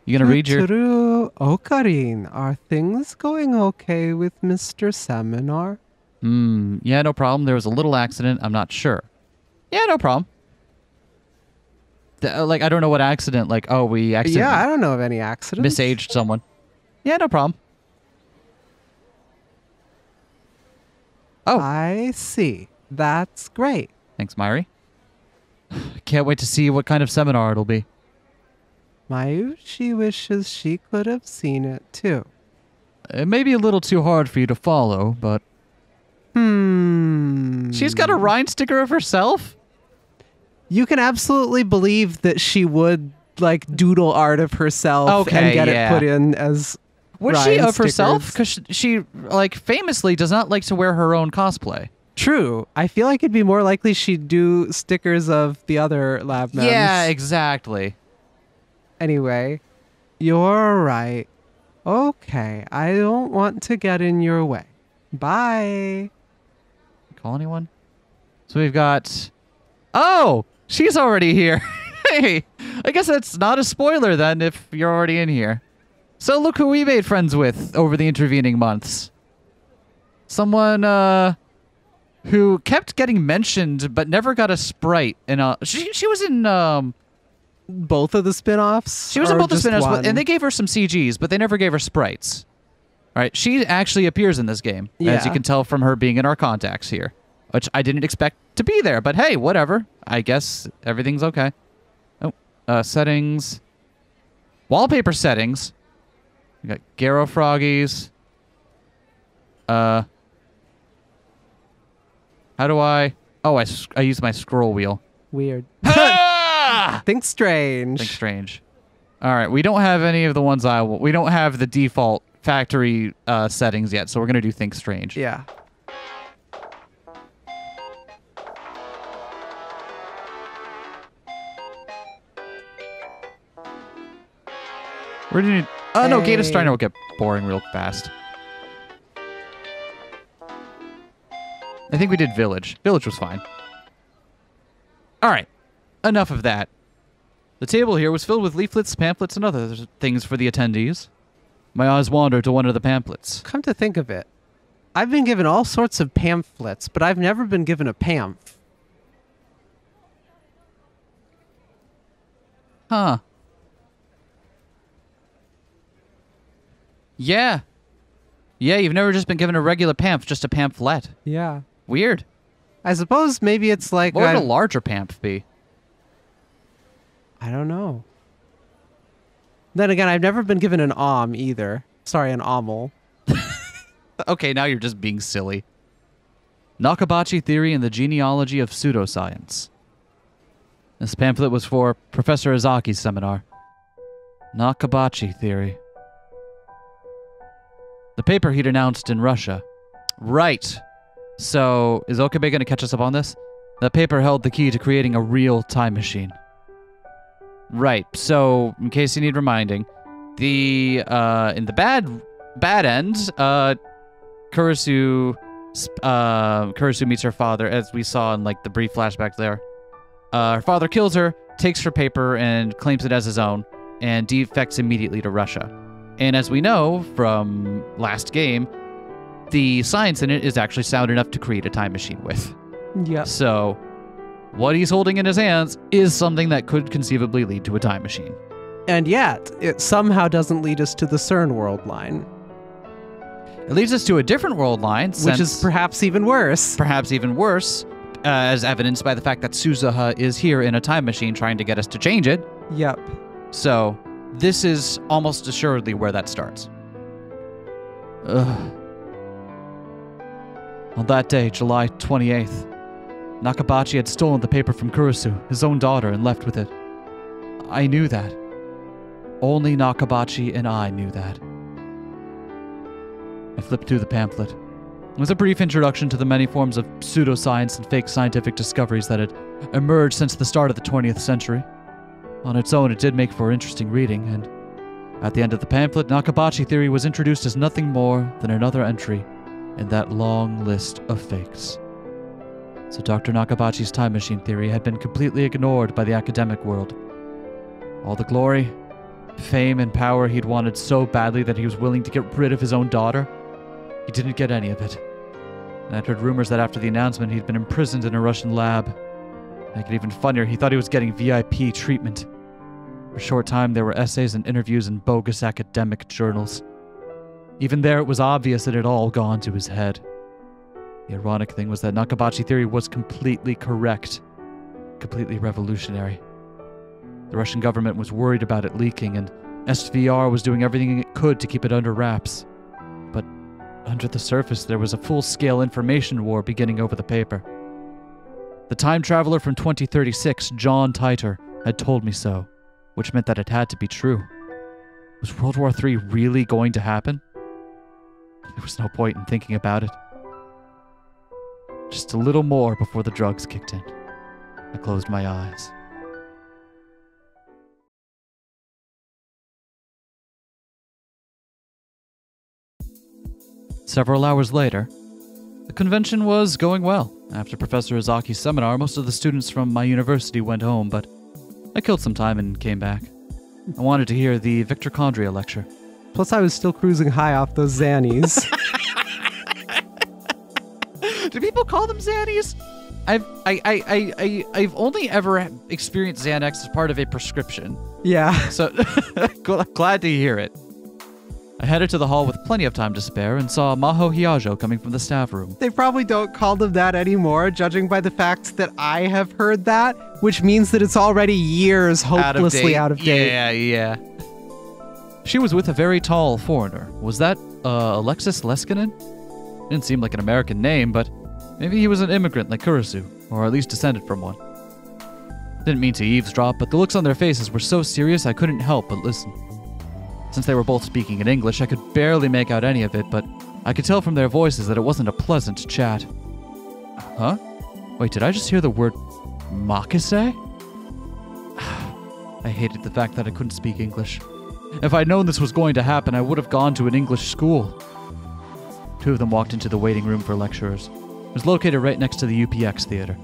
[SPEAKER 2] You gonna read your...
[SPEAKER 1] Ocarine, are things going okay with Mr. Seminar?
[SPEAKER 2] Yeah, no problem. There was a little accident. I'm not sure. Yeah, no problem. Like, I don't know what accident. Like, oh, we accidentally...
[SPEAKER 1] Yeah, I don't know of any accidents.
[SPEAKER 2] Misaged someone. Yeah, no problem. Oh.
[SPEAKER 1] I see. That's great.
[SPEAKER 2] Thanks, Myri. Can't wait to see what kind of seminar it'll be.
[SPEAKER 1] Mayushi wishes she could have seen it, too.
[SPEAKER 2] It may be a little too hard for you to follow, but... She's got a Rhine sticker of herself?
[SPEAKER 1] You can absolutely believe that she would, like, doodle art of herself and get it put in as
[SPEAKER 2] Would
[SPEAKER 1] Ryan
[SPEAKER 2] she of
[SPEAKER 1] stickers.
[SPEAKER 2] herself? Because she, like, famously does not like to wear her own cosplay.
[SPEAKER 1] True. I feel like it'd be more likely she'd do stickers of the other lab members.
[SPEAKER 2] Yeah, exactly.
[SPEAKER 1] Anyway, you're right. Okay, I don't want to get in your way. Bye.
[SPEAKER 2] Call anyone? So we've got... Oh! She's already here. Hey! I guess that's not a spoiler then if you're already in here. So look who we made friends with over the intervening months. Someone, who kept getting mentioned but never got a sprite. And she was in,
[SPEAKER 1] both of the spin-offs?
[SPEAKER 2] She was in both the spin-offs, and they gave her some CGs, but they never gave her sprites. All right, she actually appears in this game, as you can tell from her being in our contacts here, which I didn't expect to be there, but hey, whatever. I guess everything's okay. Oh, settings. Wallpaper settings. We got Garo Froggies. How do I... Oh, I use my scroll wheel.
[SPEAKER 1] Weird.
[SPEAKER 2] Ah!
[SPEAKER 1] Think strange.
[SPEAKER 2] Think strange. All right, we don't have any of the ones I want. We don't have the default factory settings yet, so we're going to do Think Strange.
[SPEAKER 1] Yeah.
[SPEAKER 2] Where did you... Oh, no, Gate of
[SPEAKER 1] Hey.
[SPEAKER 2] Steiner will get boring real fast. I think we did Village. Village was fine. All right. Enough of that. The table here was filled with leaflets, pamphlets, and other things for the attendees. My eyes wandered to one of the pamphlets.
[SPEAKER 1] Come to think of it, I've been given all sorts of pamphlets, but I've never been given a pamphlet.
[SPEAKER 2] Huh. Yeah. Yeah, you've never just been given a regular pamphlet, just a pamphlet.
[SPEAKER 1] Yeah.
[SPEAKER 2] Weird.
[SPEAKER 1] I suppose maybe it's like
[SPEAKER 2] What would a larger pamphlet be?
[SPEAKER 1] I don't know. Then again, I've never been given an either. Sorry, an ommel.
[SPEAKER 2] Okay, now you're just being silly. Nakabachi Theory and the Genealogy of Pseudoscience. This pamphlet was for Professor Izaki's seminar. Nakabachi Theory. The paper he'd announced in Russia. Right. So, is Okabe going to catch us up on this? The paper held the key to creating a real time machine. Right. So, in case you need reminding, in the bad end, Kurisu meets her father, as we saw in like the brief flashback there. Her father kills her, takes her paper, and claims it as his own, and defects immediately to Russia. And as we know from last game, the science in it is actually sound enough to create a time machine with.
[SPEAKER 1] Yep.
[SPEAKER 2] So, what he's holding in his hands is something that could conceivably lead to a time machine.
[SPEAKER 1] And yet, it somehow doesn't lead us to the CERN world line.
[SPEAKER 2] It leads us to a different world line,
[SPEAKER 1] Which is perhaps even worse.
[SPEAKER 2] perhaps even worse, as evidenced by the fact that Suzuha is here in a time machine trying to get us to change it.
[SPEAKER 1] Yep.
[SPEAKER 2] So, this is almost assuredly where that starts. Ugh. On that day, July 28th, Nakabachi had stolen the paper from Kurisu, his own daughter, and left with it. I knew that. Only Nakabachi and I knew that. I flipped through the pamphlet. It was a brief introduction to the many forms of pseudoscience and fake scientific discoveries that had emerged since the start of the 20th century. On its own, it did make for interesting reading, and at the end of the pamphlet, Nakabachi theory was introduced as nothing more than another entry in that long list of fakes. So Dr. Nakabachi's time machine theory had been completely ignored by the academic world. All the glory, fame, and power he'd wanted so badly that he was willing to get rid of his own daughter, he didn't get any of it. And I'd heard rumors that after the announcement he'd been imprisoned in a Russian lab. Make it even funnier, he thought he was getting VIP treatment. For a short time, there were essays and interviews in bogus academic journals. Even there, it was obvious it had all gone to his head. The ironic thing was that Nakabachi theory was completely correct, completely revolutionary. The Russian government was worried about it leaking, and SVR was doing everything it could to keep it under wraps. But under the surface, there was a full-scale information war beginning over the paper. The time traveler from 2036, John Titer, had told me so, which meant that it had to be true. Was World War III really going to happen? There was no point in thinking about it. Just a little more before the drugs kicked in. I closed my eyes. Several hours later, the convention was going well. After Professor Izaki's seminar, most of the students from my university went home, but I killed some time and came back. I wanted to hear the Victor Condria lecture.
[SPEAKER 1] Plus, I was still cruising high off those Xannies.
[SPEAKER 2] Do people call them Xannies? I've only ever experienced Xanax as part of a prescription.
[SPEAKER 1] Yeah.
[SPEAKER 2] So, glad to hear it. I headed to the hall with plenty of time to spare and saw Maho Hiajo coming from the staff room.
[SPEAKER 1] They probably don't call them that anymore, judging by the fact that I have heard that, which means that it's already years hopelessly out of date.
[SPEAKER 2] Yeah. She was with a very tall foreigner. Was that Alexis Leskinen? Didn't seem like an American name, but maybe he was an immigrant like Kurisu, or at least descended from one. Didn't mean to eavesdrop, but the looks on their faces were so serious I couldn't help but listen. Since they were both speaking in English, I could barely make out any of it, but I could tell from their voices that it wasn't a pleasant chat. Huh? Wait, did I just hear the word Makise? I hated the fact that I couldn't speak English. If I'd known this was going to happen, I would have gone to an English school. Two of them walked into the waiting room for lecturers. It was located right next to the UPX theater.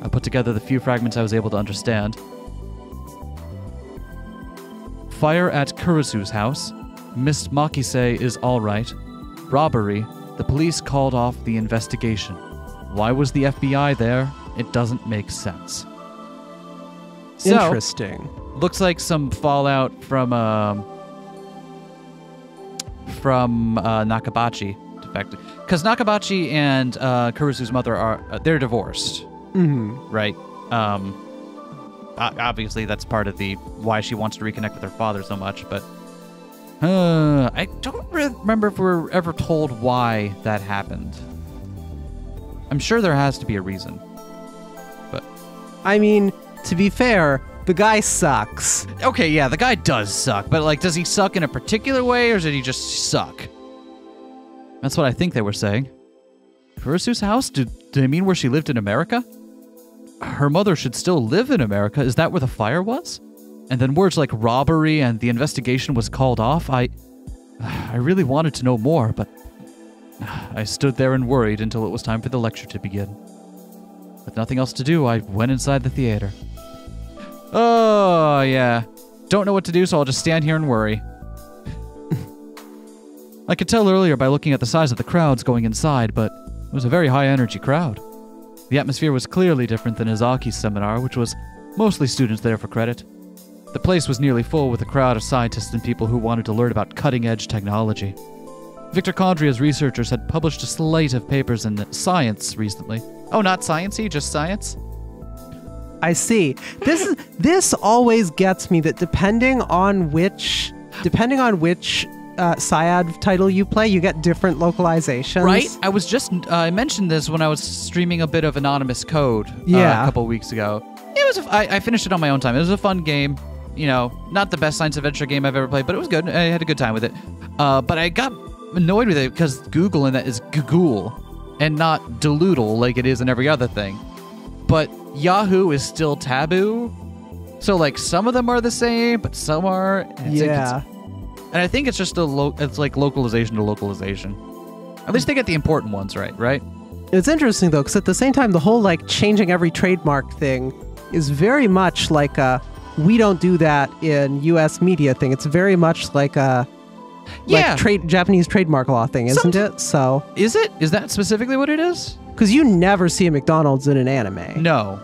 [SPEAKER 2] I put together the few fragments I was able to understand. Fire at Kurisu's house. Miss Makise is alright. Robbery. The police called off the investigation. Why was the FBI there? It doesn't make sense. So,
[SPEAKER 1] Interesting.
[SPEAKER 2] looks like some fallout from Nakabachi, because Nakabachi and Kurisu's mother they're divorced, right? Obviously, that's part of the why she wants to reconnect with her father so much. But I don't remember if we're ever told why that happened. I'm sure there has to be a reason, but
[SPEAKER 1] I mean, to be fair, the guy sucks.
[SPEAKER 2] okay, yeah, the guy does suck. But like, does he suck in a particular way, or did he just suck? That's what I think they were saying. Kurisu's house? Do they mean where she lived in America? Her mother should still live in America. Is that where the fire was? And then words like robbery and the investigation was called off. I really wanted to know more, but I stood there and worried until it was time for the lecture to begin. With nothing else to do, I went inside the theater. Oh, yeah. Don't know what to do, so I'll just stand here and worry. I could tell earlier by looking at the size of the crowds going inside, but it was a very high-energy crowd. The atmosphere was clearly different than Izaki's seminar, which was mostly students there for credit. The place was nearly full with a crowd of scientists and people who wanted to learn about cutting-edge technology. Victor Condria's researchers had published a slate of papers in Science recently. Oh, not Science-y, just Science?
[SPEAKER 1] I see. This always gets me that depending on which Syad title you play, you get different localizations.
[SPEAKER 2] Right? I mentioned this when I was streaming a bit of Anonymous Code a couple weeks ago. I finished it on my own time. It was a fun game. You know, not the best science adventure game I've ever played, but it was good. I had a good time with it. But I got annoyed with it because Google in that is Google and not Deloodle like it is in every other thing. But Yahoo is still taboo. So, like, some of them are the same, but some are. And I think it's just it's like localization to localization. At least they get the important ones right?
[SPEAKER 1] It's interesting, though, because at the same time, the whole, like, changing every trademark thing is very much like a we don't do that in U.S. media thing. It's very much like a Japanese trademark law thing, isn't it? So
[SPEAKER 2] is it? Is that specifically what it is?
[SPEAKER 1] Because you never see a McDonald's in an anime.
[SPEAKER 2] No.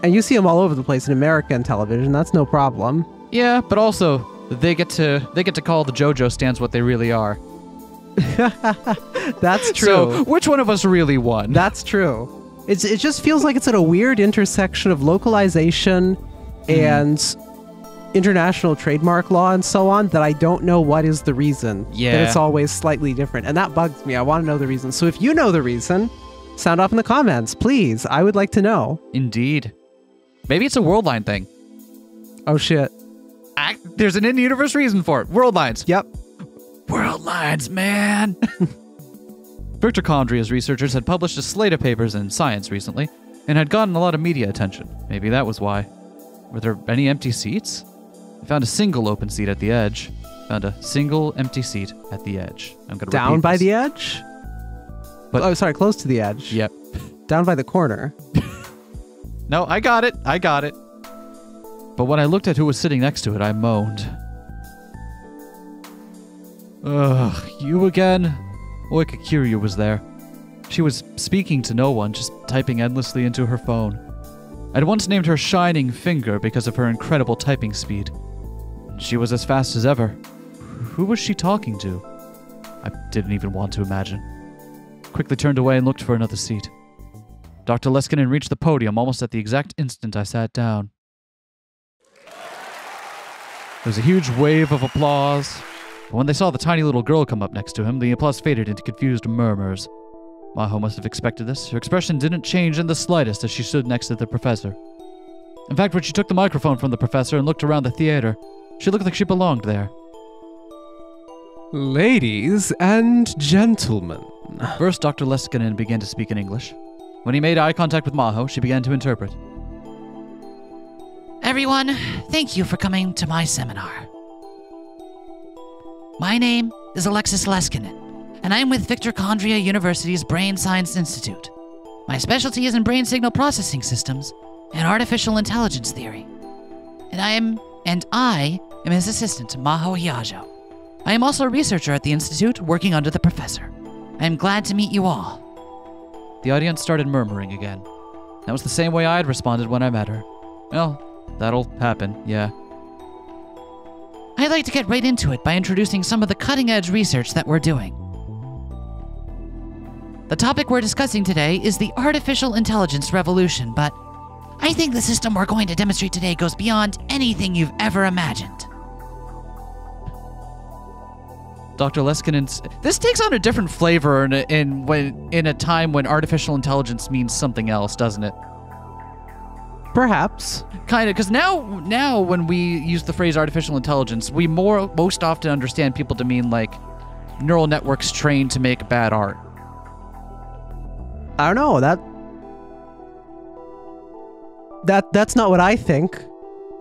[SPEAKER 1] And you see them all over the place in American television. That's no problem.
[SPEAKER 2] Yeah, but also they get to call the JoJo stands what they really are.
[SPEAKER 1] That's true.
[SPEAKER 2] So which one of us really won?
[SPEAKER 1] That's true. It just feels like it's at a weird intersection of localization and international trademark law and so on that I don't know what is the reason.
[SPEAKER 2] Yeah.
[SPEAKER 1] That it's always slightly different. And that bugs me. I want to know the reason. So if you know the reason, sound off in the comments, please. I would like to know.
[SPEAKER 2] Indeed. Maybe it's a worldline thing.
[SPEAKER 1] Oh, shit.
[SPEAKER 2] There's an in-universe reason for it. Worldlines.
[SPEAKER 1] Yep.
[SPEAKER 2] Worldlines, man. Victor Condria's researchers had published a slate of papers in Science recently and had gotten a lot of media attention. Maybe that was why. Were there any empty seats? I found a single open seat at the edge. Found a single empty seat at the edge. I'm going to
[SPEAKER 1] Down by the edge?
[SPEAKER 2] But,
[SPEAKER 1] oh, sorry, close to the edge.
[SPEAKER 2] Yep.
[SPEAKER 1] Down by the corner.
[SPEAKER 2] No, I got it. But when I looked at who was sitting next to it, I moaned. Ugh, you again? Oika Kiryu was there. She was speaking to no one, just typing endlessly into her phone. I'd once named her Shining Finger because of her incredible typing speed. She was as fast as ever. Who was she talking to? I didn't even want to imagine. Quickly turned away and looked for another seat. Dr. Leskinen reached the podium almost at the exact instant I sat down. There was a huge wave of applause, but when they saw the tiny little girl come up next to him, the applause faded into confused murmurs. Maho must have expected this. Her expression didn't change in the slightest as she stood next to the professor. In fact, when she took the microphone from the professor and looked around the theater, She looked like she belonged there.
[SPEAKER 1] Ladies and gentlemen.
[SPEAKER 2] First, Dr. Leskinen began to speak in English. When he made eye contact with Maho, she began to interpret.
[SPEAKER 3] Everyone, thank you for coming to my seminar. My name is Alexis Leskinen, and I'm with Victor Condria University's Brain Science Institute. My specialty is in brain signal processing systems and artificial intelligence theory. And I am his assistant, Maho Hyajo. I am also a researcher at the Institute, working under the professor. I am glad to meet you all.
[SPEAKER 2] The audience started murmuring again. That was the same way I had responded when I met her. Well, that'll happen, yeah.
[SPEAKER 3] I'd like to get right into it by introducing some of the cutting-edge research that we're doing. The topic we're discussing today is the artificial intelligence revolution, but I think the system we're going to demonstrate today goes beyond anything you've ever imagined.
[SPEAKER 2] Dr. Leskinen's... This takes on a different flavor in a time when artificial intelligence means something else, doesn't it?
[SPEAKER 1] Perhaps.
[SPEAKER 2] Kind of, because now when we use the phrase artificial intelligence, we most often understand people to mean like neural networks trained to make bad art.
[SPEAKER 1] I don't know, that's not what I think.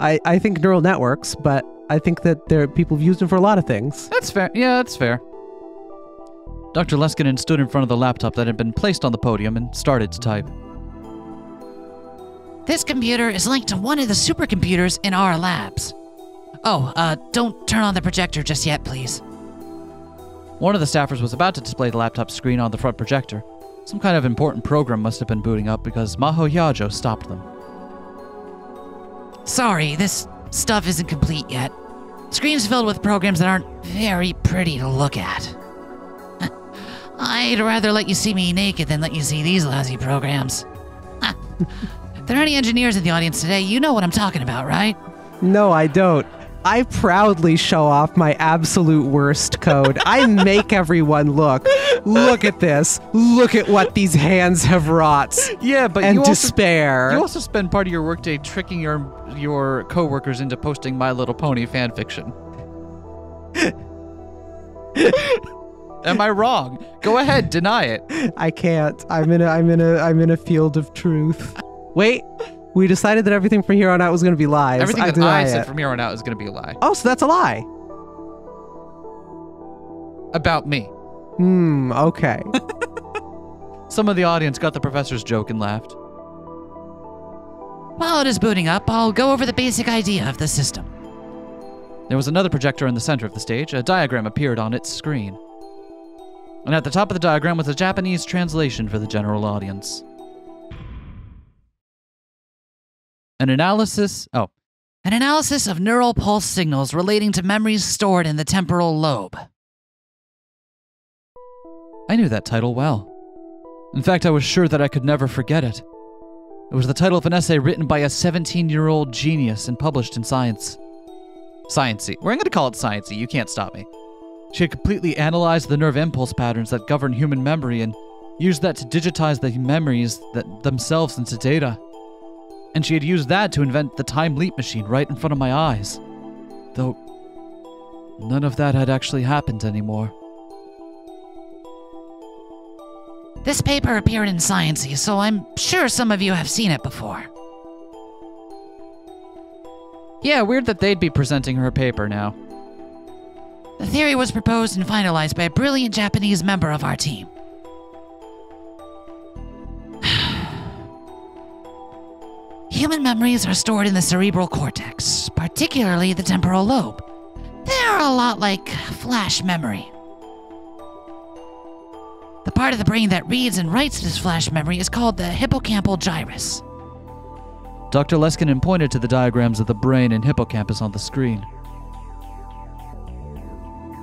[SPEAKER 1] I think neural networks, but I think that people have used them for a lot of things.
[SPEAKER 2] That's fair. Yeah, that's fair. Dr. Leskinen stood in front of the laptop that had been placed on the podium and started to type.
[SPEAKER 3] This computer is linked to one of the supercomputers in our labs. Oh, don't turn on the projector just yet, please.
[SPEAKER 2] One of the staffers was about to display the laptop screen on the front projector. Some kind of important program must have been booting up because Maho Hyajo stopped them.
[SPEAKER 3] Sorry, this stuff isn't complete yet. Screen's filled with programs that aren't very pretty to look at. I'd rather let you see me naked than let you see these lousy programs. If there are any engineers in the audience today, you know what I'm talking about, right?
[SPEAKER 1] No, I don't. I proudly show off my absolute worst code. I make everyone look. Look at this. Look at what these hands have wrought.
[SPEAKER 2] Yeah, but
[SPEAKER 1] and despair.
[SPEAKER 2] You also spend part of your workday tricking your coworkers into posting My Little Pony fanfiction. Am I wrong? Go ahead, deny it.
[SPEAKER 1] I can't. I'm in a field of truth. Wait. We decided that everything from here on out was going to be lies.
[SPEAKER 2] Everything that I said from here on out is going to be a lie.
[SPEAKER 1] Oh, so that's a lie.
[SPEAKER 2] About me.
[SPEAKER 1] Okay.
[SPEAKER 2] Some of the audience got the professor's joke and laughed.
[SPEAKER 3] While it is booting up, I'll go over the basic idea of the system.
[SPEAKER 2] There was another projector in the center of the stage. A diagram appeared on its screen. And at the top of the diagram was a Japanese translation for the general audience. An analysis of neural pulse signals relating to memories stored in the temporal lobe. I knew that title well. In fact, I was sure that I could never forget it. It was the title of an essay written by a 17-year-old genius and published in Science. Sciencey. We're going to call it Sciencey. You can't stop me. She had completely analyzed the nerve impulse patterns that govern human memory and used that to digitize the memories themselves into data. And she had used that to invent the time leap machine right in front of my eyes. Though none of that had actually happened anymore.
[SPEAKER 3] This paper appeared in Sciencey, so I'm sure some of you have seen it before.
[SPEAKER 2] Yeah, weird that they'd be presenting her paper now.
[SPEAKER 3] The theory was proposed and finalized by a brilliant Japanese member of our team. Human memories are stored in the cerebral cortex, particularly the temporal lobe. They're a lot like flash memory. The part of the brain that reads and writes this flash memory is called the hippocampal gyrus.
[SPEAKER 2] Dr. Leskinen pointed to the diagrams of the brain and hippocampus on the screen.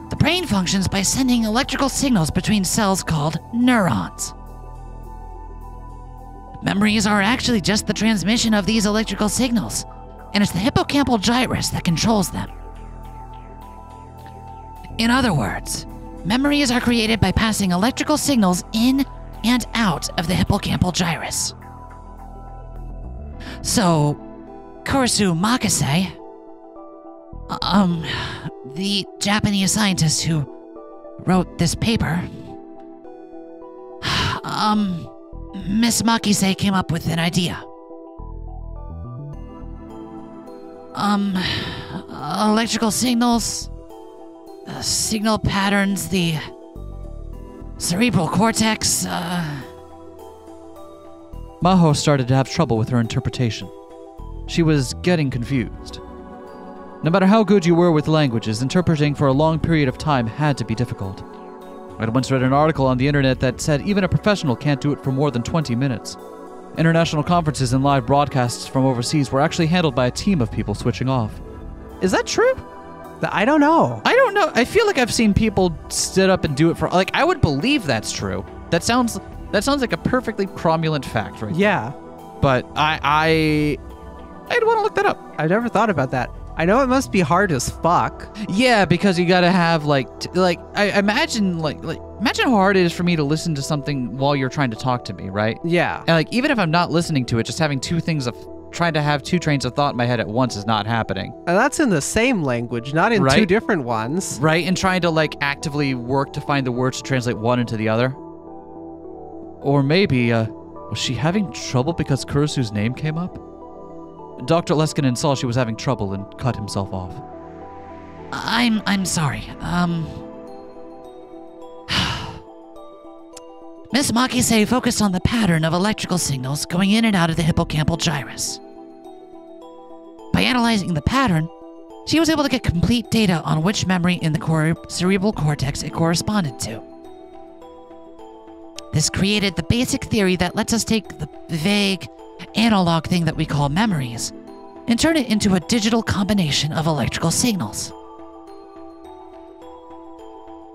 [SPEAKER 3] The brain functions by sending electrical signals between cells called neurons. Memories are actually just the transmission of these electrical signals, and it's the hippocampal gyrus that controls them. In other words, memories are created by passing electrical signals in and out of the hippocampal gyrus. So, Kurisu Makise, The Japanese scientist who wrote this paper, Miss Makise came up with an idea. Electrical signals, signal patterns, the cerebral cortex,
[SPEAKER 2] Maho started to have trouble with her interpretation. She was getting confused. No matter how good you were with languages, interpreting for a long period of time had to be difficult. I'd once read an article on the internet that said even a professional can't do it for more than 20 minutes. International conferences and live broadcasts from overseas were actually handled by a team of people switching off. Is that true?
[SPEAKER 1] I don't know.
[SPEAKER 2] I don't know. I feel like I've seen people stood up and do it for, like, I would believe that's true. That sounds like a perfectly cromulent fact, right?
[SPEAKER 1] Yeah.
[SPEAKER 2] But I'd want to look that up.
[SPEAKER 1] I've never thought about that. I know it must be hard as fuck.
[SPEAKER 2] Yeah, because you gotta have I imagine imagine how hard it is for me to listen to something while you're trying to talk to me, right?
[SPEAKER 1] Yeah.
[SPEAKER 2] And like even if I'm not listening to it, just having trying to have two trains of thought in my head at once is not happening.
[SPEAKER 1] And that's in the same language, not in two different ones.
[SPEAKER 2] Right, and trying to like actively work to find the words to translate one into the other. Or maybe, was she having trouble because Kurisu's name came up? Dr. Leskinen saw she was having trouble and cut himself off.
[SPEAKER 3] I'm sorry. Miss Makise focused on the pattern of electrical signals going in and out of the hippocampal gyrus. By analyzing the pattern, she was able to get complete data on which memory in the cerebral cortex it corresponded to. This created the basic theory that lets us take the vague, analog thing that we call memories and turn it into a digital combination of electrical signals.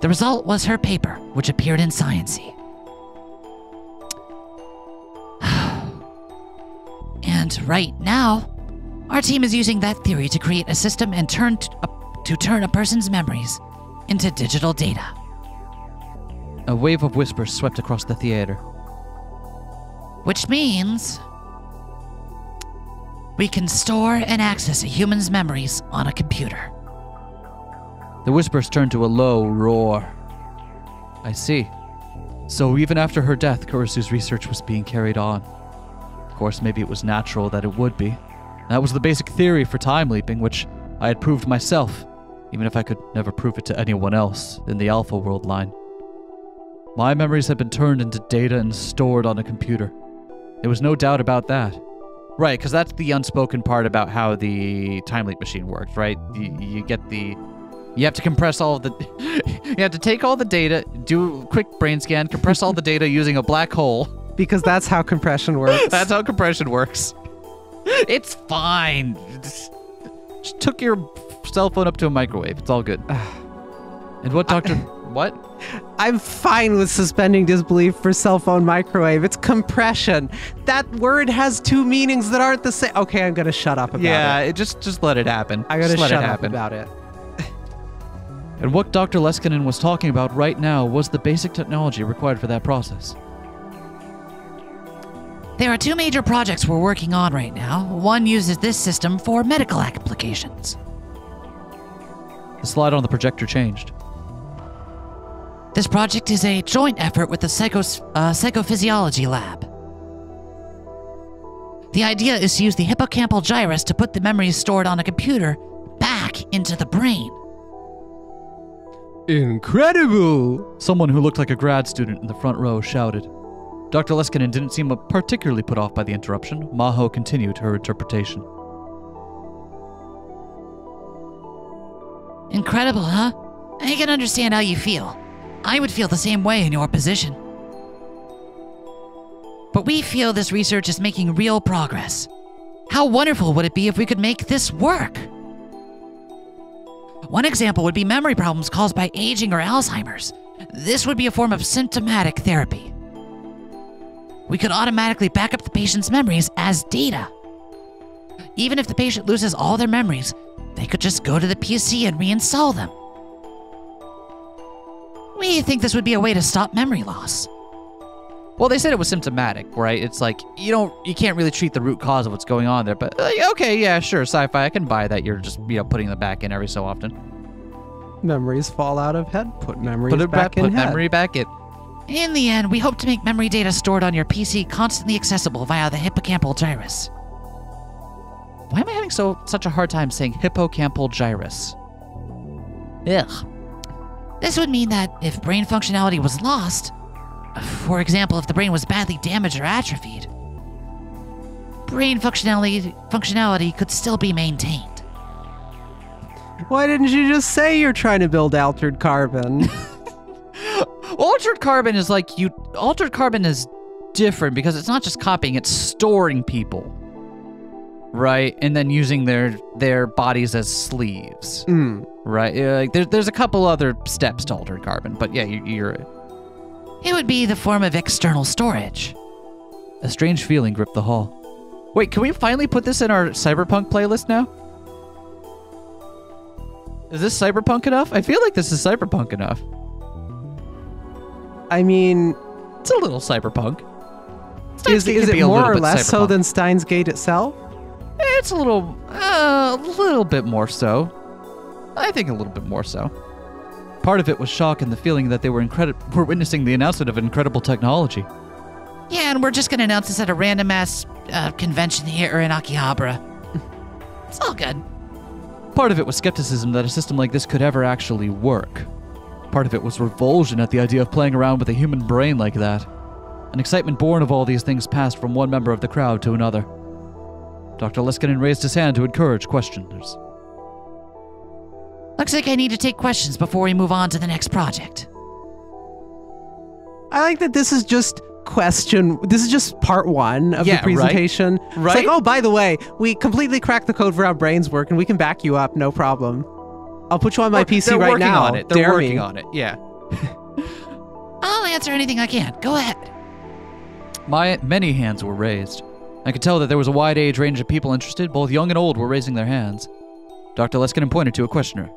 [SPEAKER 3] The result was her paper, which appeared in Sciencey. And right now, our team is using that theory to create a system and turn a person's memories into digital data.
[SPEAKER 2] A wave of whispers swept across the theater.
[SPEAKER 3] Which means we can store and access a human's memories on a computer.
[SPEAKER 2] The whispers turned to a low roar. I see. So even after her death, Kurisu's research was being carried on. Of course, maybe it was natural that it would be. That was the basic theory for time leaping, which I had proved myself, even if I could never prove it to anyone else in the Alpha worldline. My memories had been turned into data and stored on a computer. There was no doubt about that. Right, because that's the unspoken part about how the time leap machine works, right? You have to compress all of the... you have to take all the data, do a quick brain scan, compress all the data using a black hole.
[SPEAKER 1] Because that's how compression works.
[SPEAKER 2] That's how compression works. It's fine. Just took your cell phone up to a microwave. It's all good. And what, Doctor... What?
[SPEAKER 1] I'm fine with suspending disbelief for cell phone microwave. It's compression. That word has two meanings that aren't the same. Okay, I'm gonna shut up about it.
[SPEAKER 2] Yeah, just let it happen.
[SPEAKER 1] I gotta shut up about it.
[SPEAKER 2] And what Dr. Leskinen was talking about right now was the basic technology required for that process.
[SPEAKER 3] There are two major projects we're working on right now. One uses this system for medical applications.
[SPEAKER 2] The slide on the projector changed.
[SPEAKER 3] This project is a joint effort with the psychophysiology lab. The idea is to use the hippocampal gyrus to put the memories stored on a computer back into the brain.
[SPEAKER 1] Incredible!
[SPEAKER 2] Someone who looked like a grad student in the front row shouted. Dr. Leskinen didn't seem particularly put off by the interruption. Maho continued her interpretation.
[SPEAKER 3] Incredible, huh? I can understand how you feel. I would feel the same way in your position. But we feel this research is making real progress. How wonderful would it be if we could make this work? One example would be memory problems caused by aging or Alzheimer's. This would be a form of symptomatic therapy. We could automatically back up the patient's memories as data. Even if the patient loses all their memories, they could just go to the PC and reinstall them. We think this would be a way to stop memory loss.
[SPEAKER 2] Well, they said it was symptomatic, right? It's like, you can't really treat the root cause of what's going on there, but okay, yeah, sure, sci-fi, I can buy that you're just, putting them back in every so often.
[SPEAKER 1] Memories fall out of head, put memories back in
[SPEAKER 2] put
[SPEAKER 1] head.
[SPEAKER 2] memory back in.
[SPEAKER 3] In the end, we hope to make memory data stored on your PC constantly accessible via the hippocampal gyrus.
[SPEAKER 2] Why am I having such a hard time saying hippocampal gyrus?
[SPEAKER 3] Ugh. This would mean that if brain functionality was lost, for example, if the brain was badly damaged or atrophied, brain functionality could still be maintained.
[SPEAKER 1] Why didn't you just say you're trying to build altered carbon?
[SPEAKER 2] Altered carbon is altered carbon is different because it's not just copying, it's storing people. Right? And then using their bodies as sleeves. Right? There's a couple other steps to altered carbon, but yeah, you're...
[SPEAKER 3] It would be the form of external storage.
[SPEAKER 2] A strange feeling gripped the hall. Wait, can we finally put this in our cyberpunk playlist now? Is this cyberpunk enough? I feel like this is cyberpunk enough.
[SPEAKER 1] I mean...
[SPEAKER 2] It's a little cyberpunk.
[SPEAKER 1] Is it more or less so than Steins Gate itself?
[SPEAKER 2] It's a little bit more so. I think a little bit more so. Part of it was shock and the feeling that they were witnessing the announcement of incredible technology.
[SPEAKER 3] Yeah, and we're just gonna announce this at a random-ass convention here in Akihabara. It's all good.
[SPEAKER 2] Part of it was skepticism that a system like this could ever actually work. Part of it was revulsion at the idea of playing around with a human brain like that. An excitement born of all these things passed from one member of the crowd to another. Dr. Leskinen raised his hand to encourage questioners.
[SPEAKER 3] Looks like I need to take questions before we move on to the next project.
[SPEAKER 1] I like that this is just part one of the presentation.
[SPEAKER 2] Right?
[SPEAKER 1] It's like, oh, by the way, we completely cracked the code for how brains work and we can back you up, no problem. I'll put you on my PC right now.
[SPEAKER 2] They're working on it, yeah.
[SPEAKER 3] I'll answer anything I can. Go ahead.
[SPEAKER 2] Many hands were raised. I could tell that there was a wide age range of people interested. Both young and old were raising their hands. Dr. Leskinen pointed to a questioner.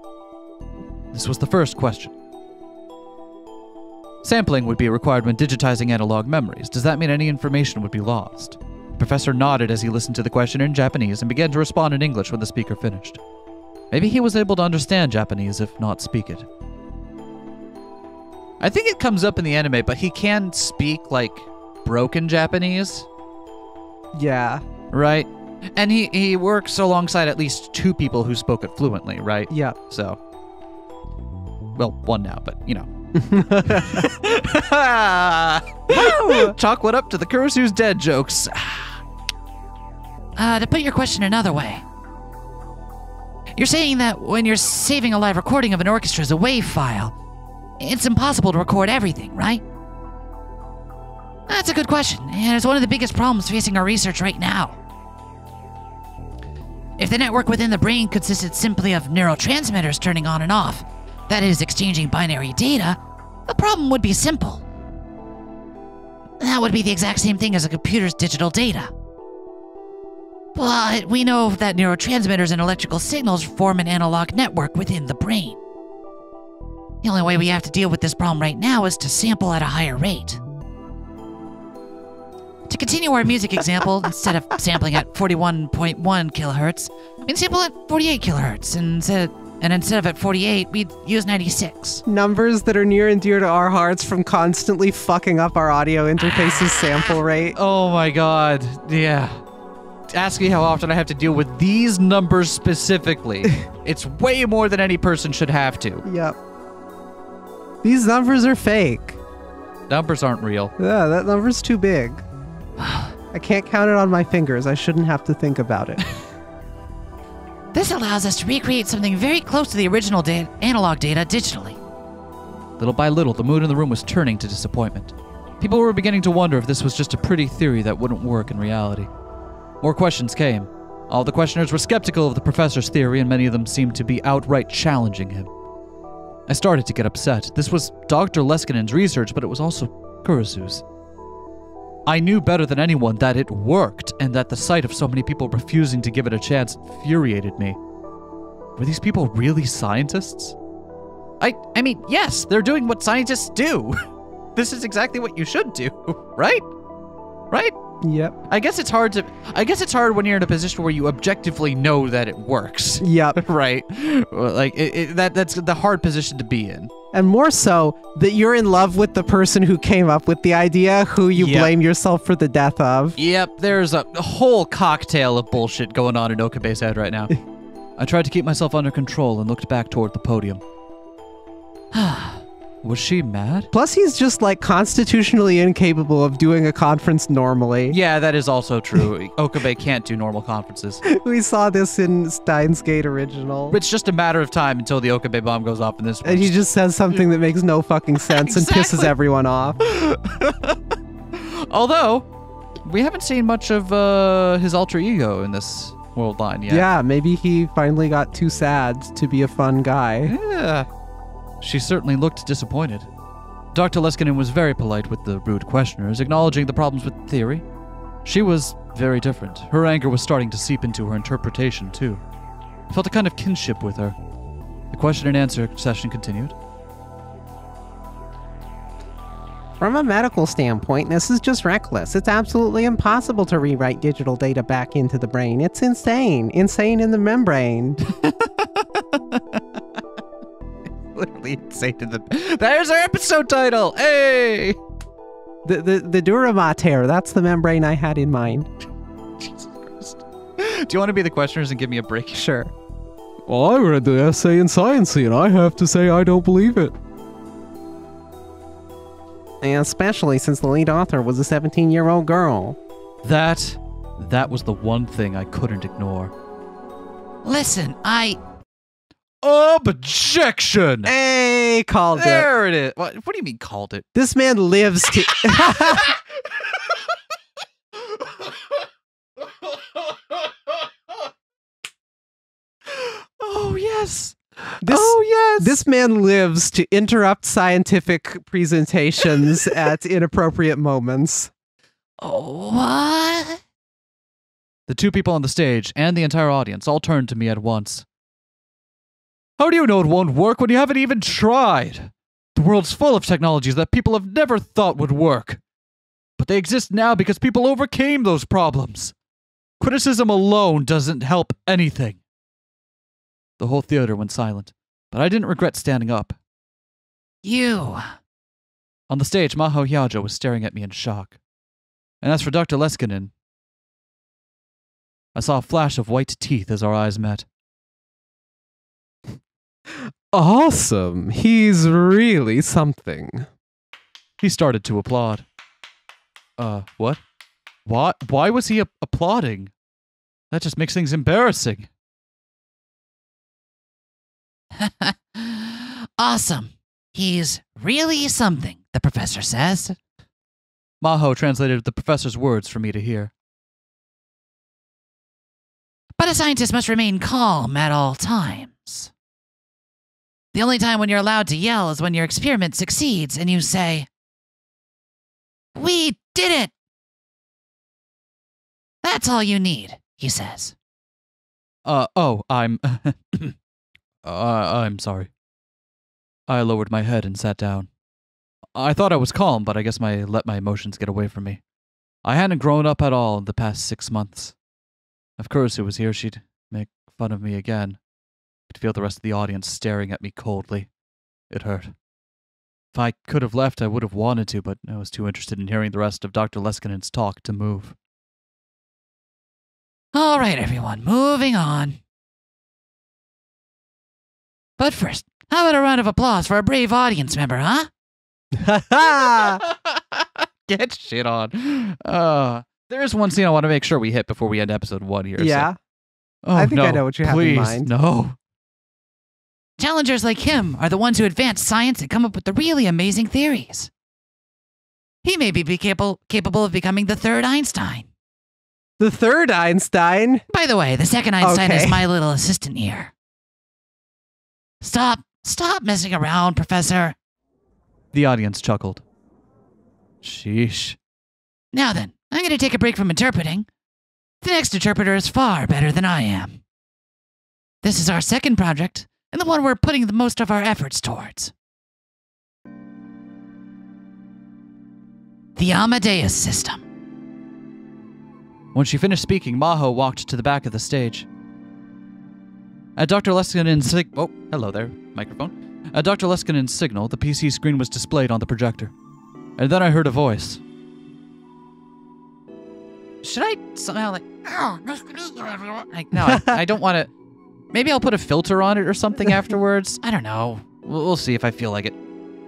[SPEAKER 2] This was the first question. Sampling would be required when digitizing analog memories. Does that mean any information would be lost? The professor nodded as he listened to the questioner in Japanese and began to respond in English when the speaker finished. Maybe he was able to understand Japanese, if not speak it. I think it comes up in the anime, but he can speak, broken Japanese.
[SPEAKER 1] Yeah.
[SPEAKER 2] Right? And he works alongside at least two people who spoke it fluently, right?
[SPEAKER 1] Yeah.
[SPEAKER 2] So, well, one now, but, Chalk went up to the Kurisu's dead jokes.
[SPEAKER 3] To put your question another way, you're saying that when you're saving a live recording of an orchestra as a WAV file, it's impossible to record everything, right? That's a good question, and it's one of the biggest problems facing our research right now. If the network within the brain consisted simply of neurotransmitters turning on and off, that is, exchanging binary data, the problem would be simple. That would be the exact same thing as a computer's digital data. But we know that neurotransmitters and electrical signals form an analog network within the brain. The only way we have to deal with this problem right now is to sample at a higher rate. To continue our music example, instead of sampling at 41.1 kilohertz, we'd sample at 48 kilohertz, and instead of at 48, we'd use 96.
[SPEAKER 1] Numbers that are near and dear to our hearts from constantly fucking up our audio interface's sample rate.
[SPEAKER 2] Oh my god, yeah. Ask me how often I have to deal with these numbers specifically. It's way more than any person should have to.
[SPEAKER 1] Yep. These numbers are fake.
[SPEAKER 2] Numbers aren't real.
[SPEAKER 1] Yeah, that number's too big. I can't count it on my fingers. I shouldn't have to think about it.
[SPEAKER 3] This allows us to recreate something very close to the original analog data digitally.
[SPEAKER 2] Little by little, the mood in the room was turning to disappointment. People were beginning to wonder if this was just a pretty theory that wouldn't work in reality. More questions came. All the questioners were skeptical of the professor's theory, and many of them seemed to be outright challenging him. I started to get upset. This was Dr. Leskinen's research, but it was also Kurisu's. I knew better than anyone that it worked, and that the sight of so many people refusing to give it a chance infuriated me. Were these people really scientists? I mean, yes, they're doing what scientists do. this is exactly what you should do, right? Right?
[SPEAKER 1] Yep.
[SPEAKER 2] I guess it's hard when you're in a position where you objectively know that it works.
[SPEAKER 1] Yep.
[SPEAKER 2] Right? Like that's the hard position to be in.
[SPEAKER 1] And more so that you're in love with the person who came up with the idea, who you blame yourself for the death of.
[SPEAKER 2] Yep, there's a whole cocktail of bullshit going on in Okabe's head right now. I tried to keep myself under control and looked back toward the podium. Was she mad?
[SPEAKER 1] Plus, he's just like constitutionally incapable of doing a conference normally.
[SPEAKER 2] Yeah, that is also true. Okabe can't do normal conferences.
[SPEAKER 1] We saw this in Steins Gate original.
[SPEAKER 2] It's just a matter of time until the Okabe bomb goes off in this one.
[SPEAKER 1] And he just says something that makes no fucking sense and pisses everyone off.
[SPEAKER 2] Although, we haven't seen much of his alter ego in this worldline yet.
[SPEAKER 1] Yeah, maybe he finally got too sad to be a fun guy.
[SPEAKER 2] Yeah. She certainly looked disappointed. Dr. Leskinen was very polite with the rude questioners, acknowledging the problems with the theory. She was very different. Her anger was starting to seep into her interpretation, too. I felt a kind of kinship with her. The question and answer session continued.
[SPEAKER 1] From a medical standpoint, this is just reckless. It's absolutely impossible to rewrite digital data back into the brain. It's insane. Insane in the membrane.
[SPEAKER 2] Literally insane in the... There's our episode title! Hey!
[SPEAKER 1] The dura mater, that's the membrane I had in mind.
[SPEAKER 2] Jesus Christ. Do you want to be the questioners and give me a break?
[SPEAKER 1] Sure.
[SPEAKER 4] Well, I read the essay in Sciencey, and I have to say I don't believe it.
[SPEAKER 1] And especially since the lead author was a 17-year-old girl.
[SPEAKER 2] That was the one thing I couldn't ignore.
[SPEAKER 3] Listen,
[SPEAKER 2] Objection!
[SPEAKER 1] Hey, called it.
[SPEAKER 2] There it is. What do you mean called it?
[SPEAKER 1] This man lives to...
[SPEAKER 2] Oh, yes.
[SPEAKER 1] This man lives to interrupt scientific presentations at inappropriate moments.
[SPEAKER 3] what?
[SPEAKER 2] The two people on the stage and the entire audience all turned to me at once. How do you know it won't work when you haven't even tried? The world's full of technologies that people have never thought would work. But they exist now because people overcame those problems. Criticism alone doesn't help anything. The whole theater went silent, but I didn't regret standing up.
[SPEAKER 3] You.
[SPEAKER 2] On the stage, Maho Hyajo was staring at me in shock. And as for Dr. Leskinen, I saw a flash of white teeth as our eyes met.
[SPEAKER 1] Awesome. He's really something.
[SPEAKER 2] He started to applaud. What? Why was he applauding? That just makes things embarrassing.
[SPEAKER 3] Awesome. He's really something, the professor says.
[SPEAKER 2] Maho translated the professor's words for me to hear.
[SPEAKER 3] But a scientist must remain calm at all times. The only time when you're allowed to yell is when your experiment succeeds and you say, "We did it!" That's all you need, he says.
[SPEAKER 2] I'm... I'm sorry. I lowered my head and sat down. I thought I was calm, but I guess I let my emotions get away from me. I hadn't grown up at all in the past 6 months. If Kurisu was here, she'd make fun of me again. I could feel the rest of the audience staring at me coldly. It hurt. If I could have left, I would have wanted to, but I was too interested in hearing the rest of Dr. Leskinen's talk to move.
[SPEAKER 3] All right, everyone, moving on. But first, how about a round of applause for a brave audience member, huh?
[SPEAKER 2] Get shit on. There's one scene I want to make sure we hit before we end episode 1 here.
[SPEAKER 1] Yeah.
[SPEAKER 2] So. Oh,
[SPEAKER 1] I think
[SPEAKER 2] no,
[SPEAKER 1] I know what you have
[SPEAKER 2] please,
[SPEAKER 1] in mind.
[SPEAKER 2] No.
[SPEAKER 3] Challengers like him are the ones who advance science and come up with the really amazing theories. He may be capable of becoming the third Einstein.
[SPEAKER 1] The third Einstein?
[SPEAKER 3] By the way, the second Einstein
[SPEAKER 1] Okay.
[SPEAKER 3] is my little assistant here. Stop messing around, Professor.
[SPEAKER 2] The audience chuckled. Sheesh.
[SPEAKER 3] Now then, I'm going to take a break from interpreting. The next interpreter is far better than I am. This is our second project, and the one we're putting the most of our efforts towards. The Amadeus system.
[SPEAKER 2] When she finished speaking, Maho walked to the back of the stage. At Dr. Leskinen's hello there, microphone. At Dr. Leskinen's signal, the PC screen was displayed on the projector. And then I heard a voice.
[SPEAKER 3] Should I somehow like, oh, nice to meet you, everyone.
[SPEAKER 2] No, I don't want to. Maybe I'll put a filter on it or something afterwards. I don't know. We'll see if I feel like it.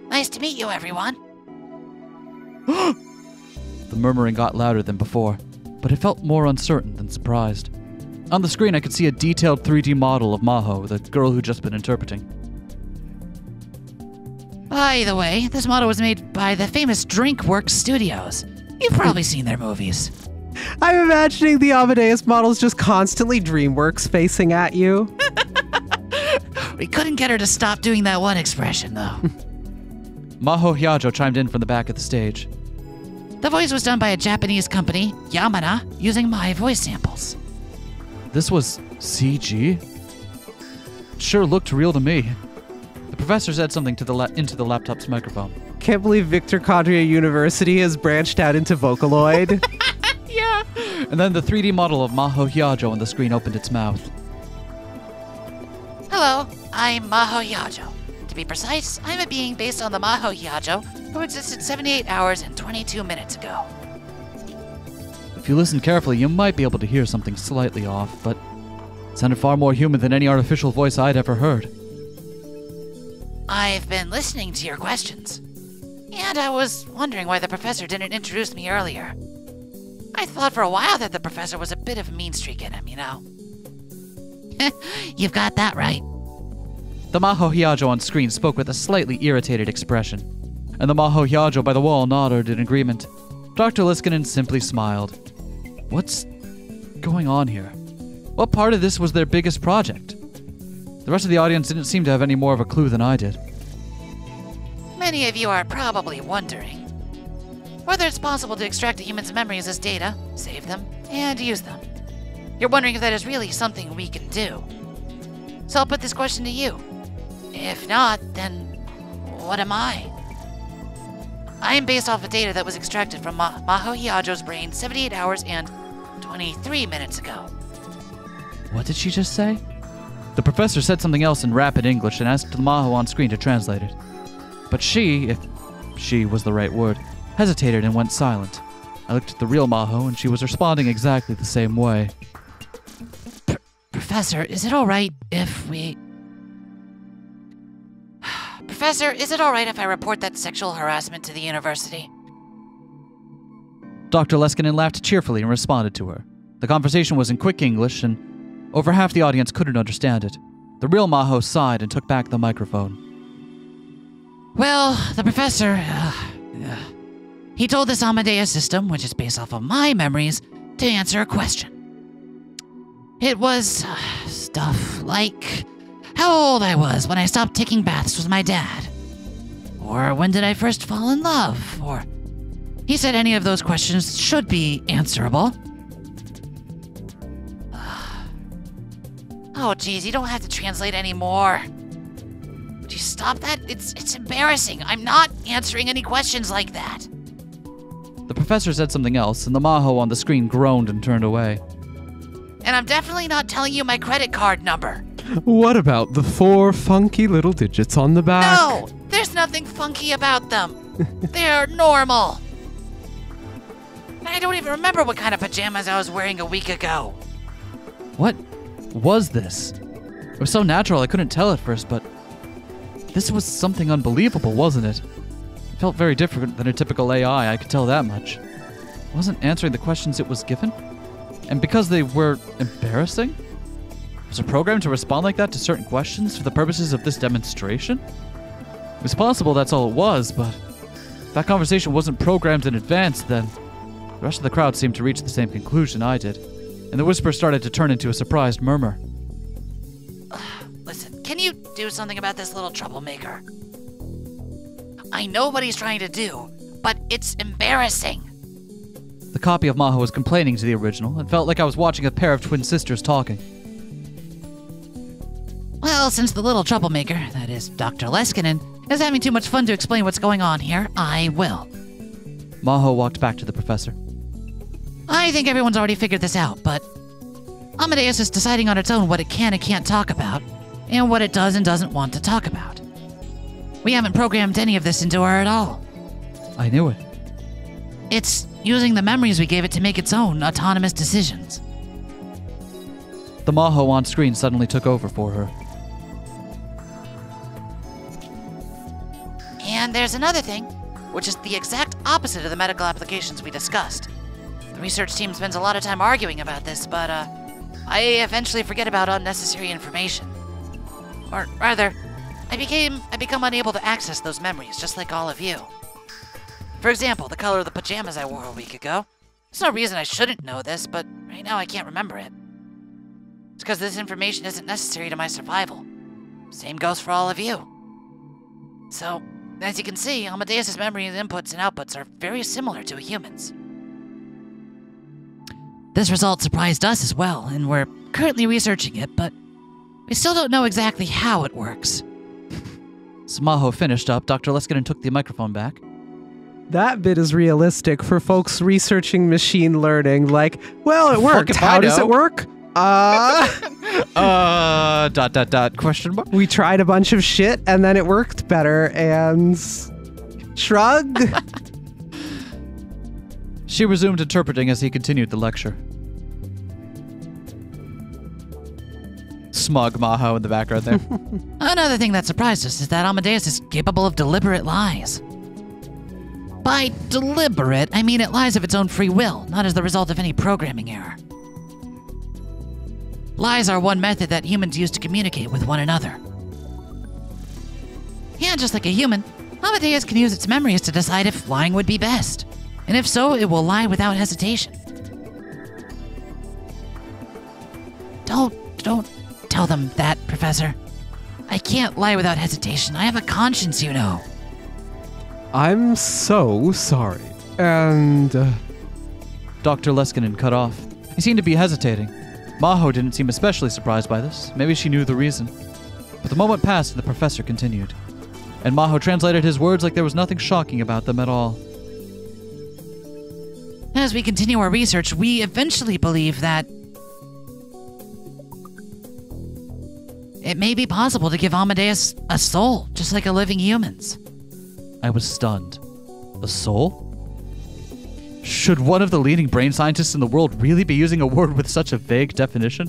[SPEAKER 3] Nice to meet you, everyone.
[SPEAKER 2] The murmuring got louder than before, but it felt more uncertain than surprised. On the screen, I could see a detailed 3D model of Maho, the girl who'd just been interpreting.
[SPEAKER 3] By the way, this model was made by the famous DrinkWorks Studios. You've probably seen their movies.
[SPEAKER 1] I'm imagining the Amadeus models just constantly DreamWorks facing at you.
[SPEAKER 3] We couldn't get her to stop doing that one expression, though.
[SPEAKER 2] Maho Hyajo chimed in from the back of the stage.
[SPEAKER 3] The voice was done by a Japanese company, Yamana, using my voice samples.
[SPEAKER 2] This was CG? It sure looked real to me. The professor said something to into the laptop's microphone.
[SPEAKER 1] Can't believe Victor Cadrea University has branched out into Vocaloid.
[SPEAKER 2] Yeah. And then the 3D model of Maho Hyajo on the screen opened its mouth.
[SPEAKER 3] Hello, I'm Maho Hyajo. To be precise, I'm a being based on the Maho Hyajo who existed 78 hours and 22 minutes ago.
[SPEAKER 2] If you listen carefully, you might be able to hear something slightly off, but it sounded far more human than any artificial voice I'd ever heard.
[SPEAKER 3] I've been listening to your questions, and I was wondering why the professor didn't introduce me earlier. I thought for a while that the professor was a bit of a mean streak in him, you know. You've got that right.
[SPEAKER 2] The Maho Hyajo on screen spoke with a slightly irritated expression, and the Maho Hyajo by the wall nodded in agreement. Dr. Liskinen simply smiled. What's going on here? What part of this was their biggest project? The rest of the audience didn't seem to have any more of a clue than I did.
[SPEAKER 3] Many of you are probably wondering whether it's possible to extract a human's memories as data, save them, and use them. You're wondering if that is really something we can do. So I'll put this question to you. If not, then what am I? I am based off of data that was extracted from Maho Hyajo's brain 78 hours and 23 minutes ago.
[SPEAKER 2] What did she just say? The professor said something else in rapid English and asked the Maho on screen to translate it. But she, if she was the right word, hesitated and went silent. I looked at the real Maho and she was responding exactly the same way.
[SPEAKER 3] Professor, is it alright if we... Professor, is it alright if I report that sexual harassment to the university?
[SPEAKER 2] Dr. Leskinen laughed cheerfully and responded to her. The conversation was in quick English, and over half the audience couldn't understand it. The real Maho sighed and took back the microphone.
[SPEAKER 3] Well, the professor, he told this Amadeus system, which is based off of my memories, to answer a question. It was stuff like how old I was when I stopped taking baths with my dad, or when did I first fall in love, or he said any of those questions should be answerable. Oh, geez, you don't have to translate anymore. Would you stop that? It's embarrassing. I'm not answering any questions like that.
[SPEAKER 2] The professor said something else, and the Maho on the screen groaned and turned away.
[SPEAKER 3] And I'm definitely not telling you my credit card number.
[SPEAKER 4] What about the 4 funky little digits on the back?
[SPEAKER 3] No! There's nothing funky about them. They're normal. And I don't even remember what kind of pajamas I was wearing a week ago.
[SPEAKER 2] What was this? It was so natural I couldn't tell at first, but this was something unbelievable, wasn't it? It felt very different than a typical AI, I could tell that much. It wasn't answering the questions it was given. And because they were embarrassing? Was it programmed to respond like that to certain questions for the purposes of this demonstration? It was possible that's all it was, but if that conversation wasn't programmed in advance, then the rest of the crowd seemed to reach the same conclusion I did, and the whisper started to turn into a surprised murmur.
[SPEAKER 3] Listen, can you do something about this little troublemaker? I know what he's trying to do, but it's embarrassing.
[SPEAKER 2] The copy of Maho was complaining to the original. It felt like I was watching a pair of twin sisters talking.
[SPEAKER 3] Well, since the little troublemaker, that is Dr. Leskinen, is having too much fun to explain what's going on here, I will.
[SPEAKER 2] Maho walked back to the professor.
[SPEAKER 3] I think everyone's already figured this out, but Amadeus is deciding on its own what it can and can't talk about, and what it does and doesn't want to talk about. We haven't programmed any of this into her at all.
[SPEAKER 2] I knew it.
[SPEAKER 3] It's using the memories we gave it to make its own autonomous decisions.
[SPEAKER 2] The Maho on screen suddenly took over for her.
[SPEAKER 3] And there's another thing, which is the exact opposite of the medical applications we discussed. The research team spends a lot of time arguing about this, but I eventually forget about unnecessary information. Or rather, I become unable to access those memories, just like all of you. For example, the color of the pajamas I wore a week ago. There's no reason I shouldn't know this, but right now I can't remember it. It's because this information isn't necessary to my survival. Same goes for all of you. So, as you can see, Amadeus' memory inputs and outputs are very similar to a human's. This result surprised us as well, and we're currently researching it, but we still don't know exactly how it works.
[SPEAKER 2] As Maho finished up, Dr. Leskinen took the microphone back.
[SPEAKER 1] That bit is realistic for folks researching machine learning. Like, well, it worked.
[SPEAKER 2] if
[SPEAKER 1] How
[SPEAKER 2] I
[SPEAKER 1] does
[SPEAKER 2] know.
[SPEAKER 1] it work?
[SPEAKER 2] Question mark?
[SPEAKER 1] We tried a bunch of shit and then it worked better and shrug.
[SPEAKER 2] She resumed interpreting as he continued the lecture. Smug Maho in the background there.
[SPEAKER 3] Another thing that surprised us is that Amadeus is capable of deliberate lies. By deliberate, I mean it lies of its own free will, not as the result of any programming error. Lies are one method that humans use to communicate with one another. And just like a human, Amadeus can use its memories to decide if lying would be best. And if so, it will lie without hesitation. Don't tell them that, Professor. I can't lie without hesitation. I have a conscience, you know.
[SPEAKER 1] I'm so sorry. And
[SPEAKER 2] Dr. Leskinen cut off. He seemed to be hesitating. Maho didn't seem especially surprised by this. Maybe she knew the reason. But the moment passed and the professor continued. And Maho translated his words like there was nothing shocking about them at all.
[SPEAKER 3] As we continue our research, we eventually believe that it may be possible to give Amadeus a soul, just like a living human's.
[SPEAKER 2] I was stunned. A soul? Should one of the leading brain scientists in the world really be using a word with such a vague definition?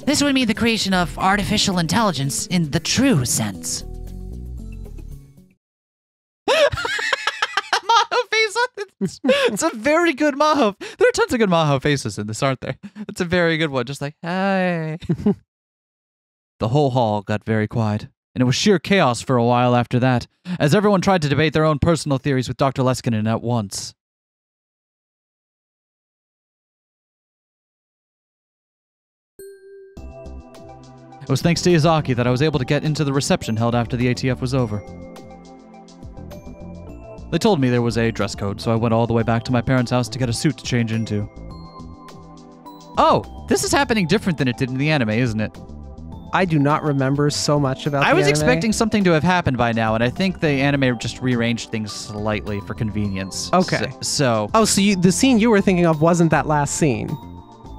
[SPEAKER 3] This would mean the creation of artificial intelligence in the true sense.
[SPEAKER 2] Maho face on it. It's a very good Maho. There are tons of good Maho faces in this, aren't there? It's a very good one. Just like, hey. The whole hall got very quiet. And it was sheer chaos for a while after that, as everyone tried to debate their own personal theories with Dr. Leskinen at once. It was thanks to Izaki that I was able to get into the reception held after the ATF was over. They told me there was a dress code, so I went all the way back to my parents' house to get a suit to change into. Oh, this is happening different than it did in the anime, isn't it?
[SPEAKER 1] I do not remember so much about
[SPEAKER 2] I was
[SPEAKER 1] the anime.
[SPEAKER 2] expecting something to have happened by now, and I think the anime just rearranged things slightly for convenience.
[SPEAKER 1] Okay.
[SPEAKER 2] So
[SPEAKER 1] Oh, so the scene you were thinking of wasn't that last scene.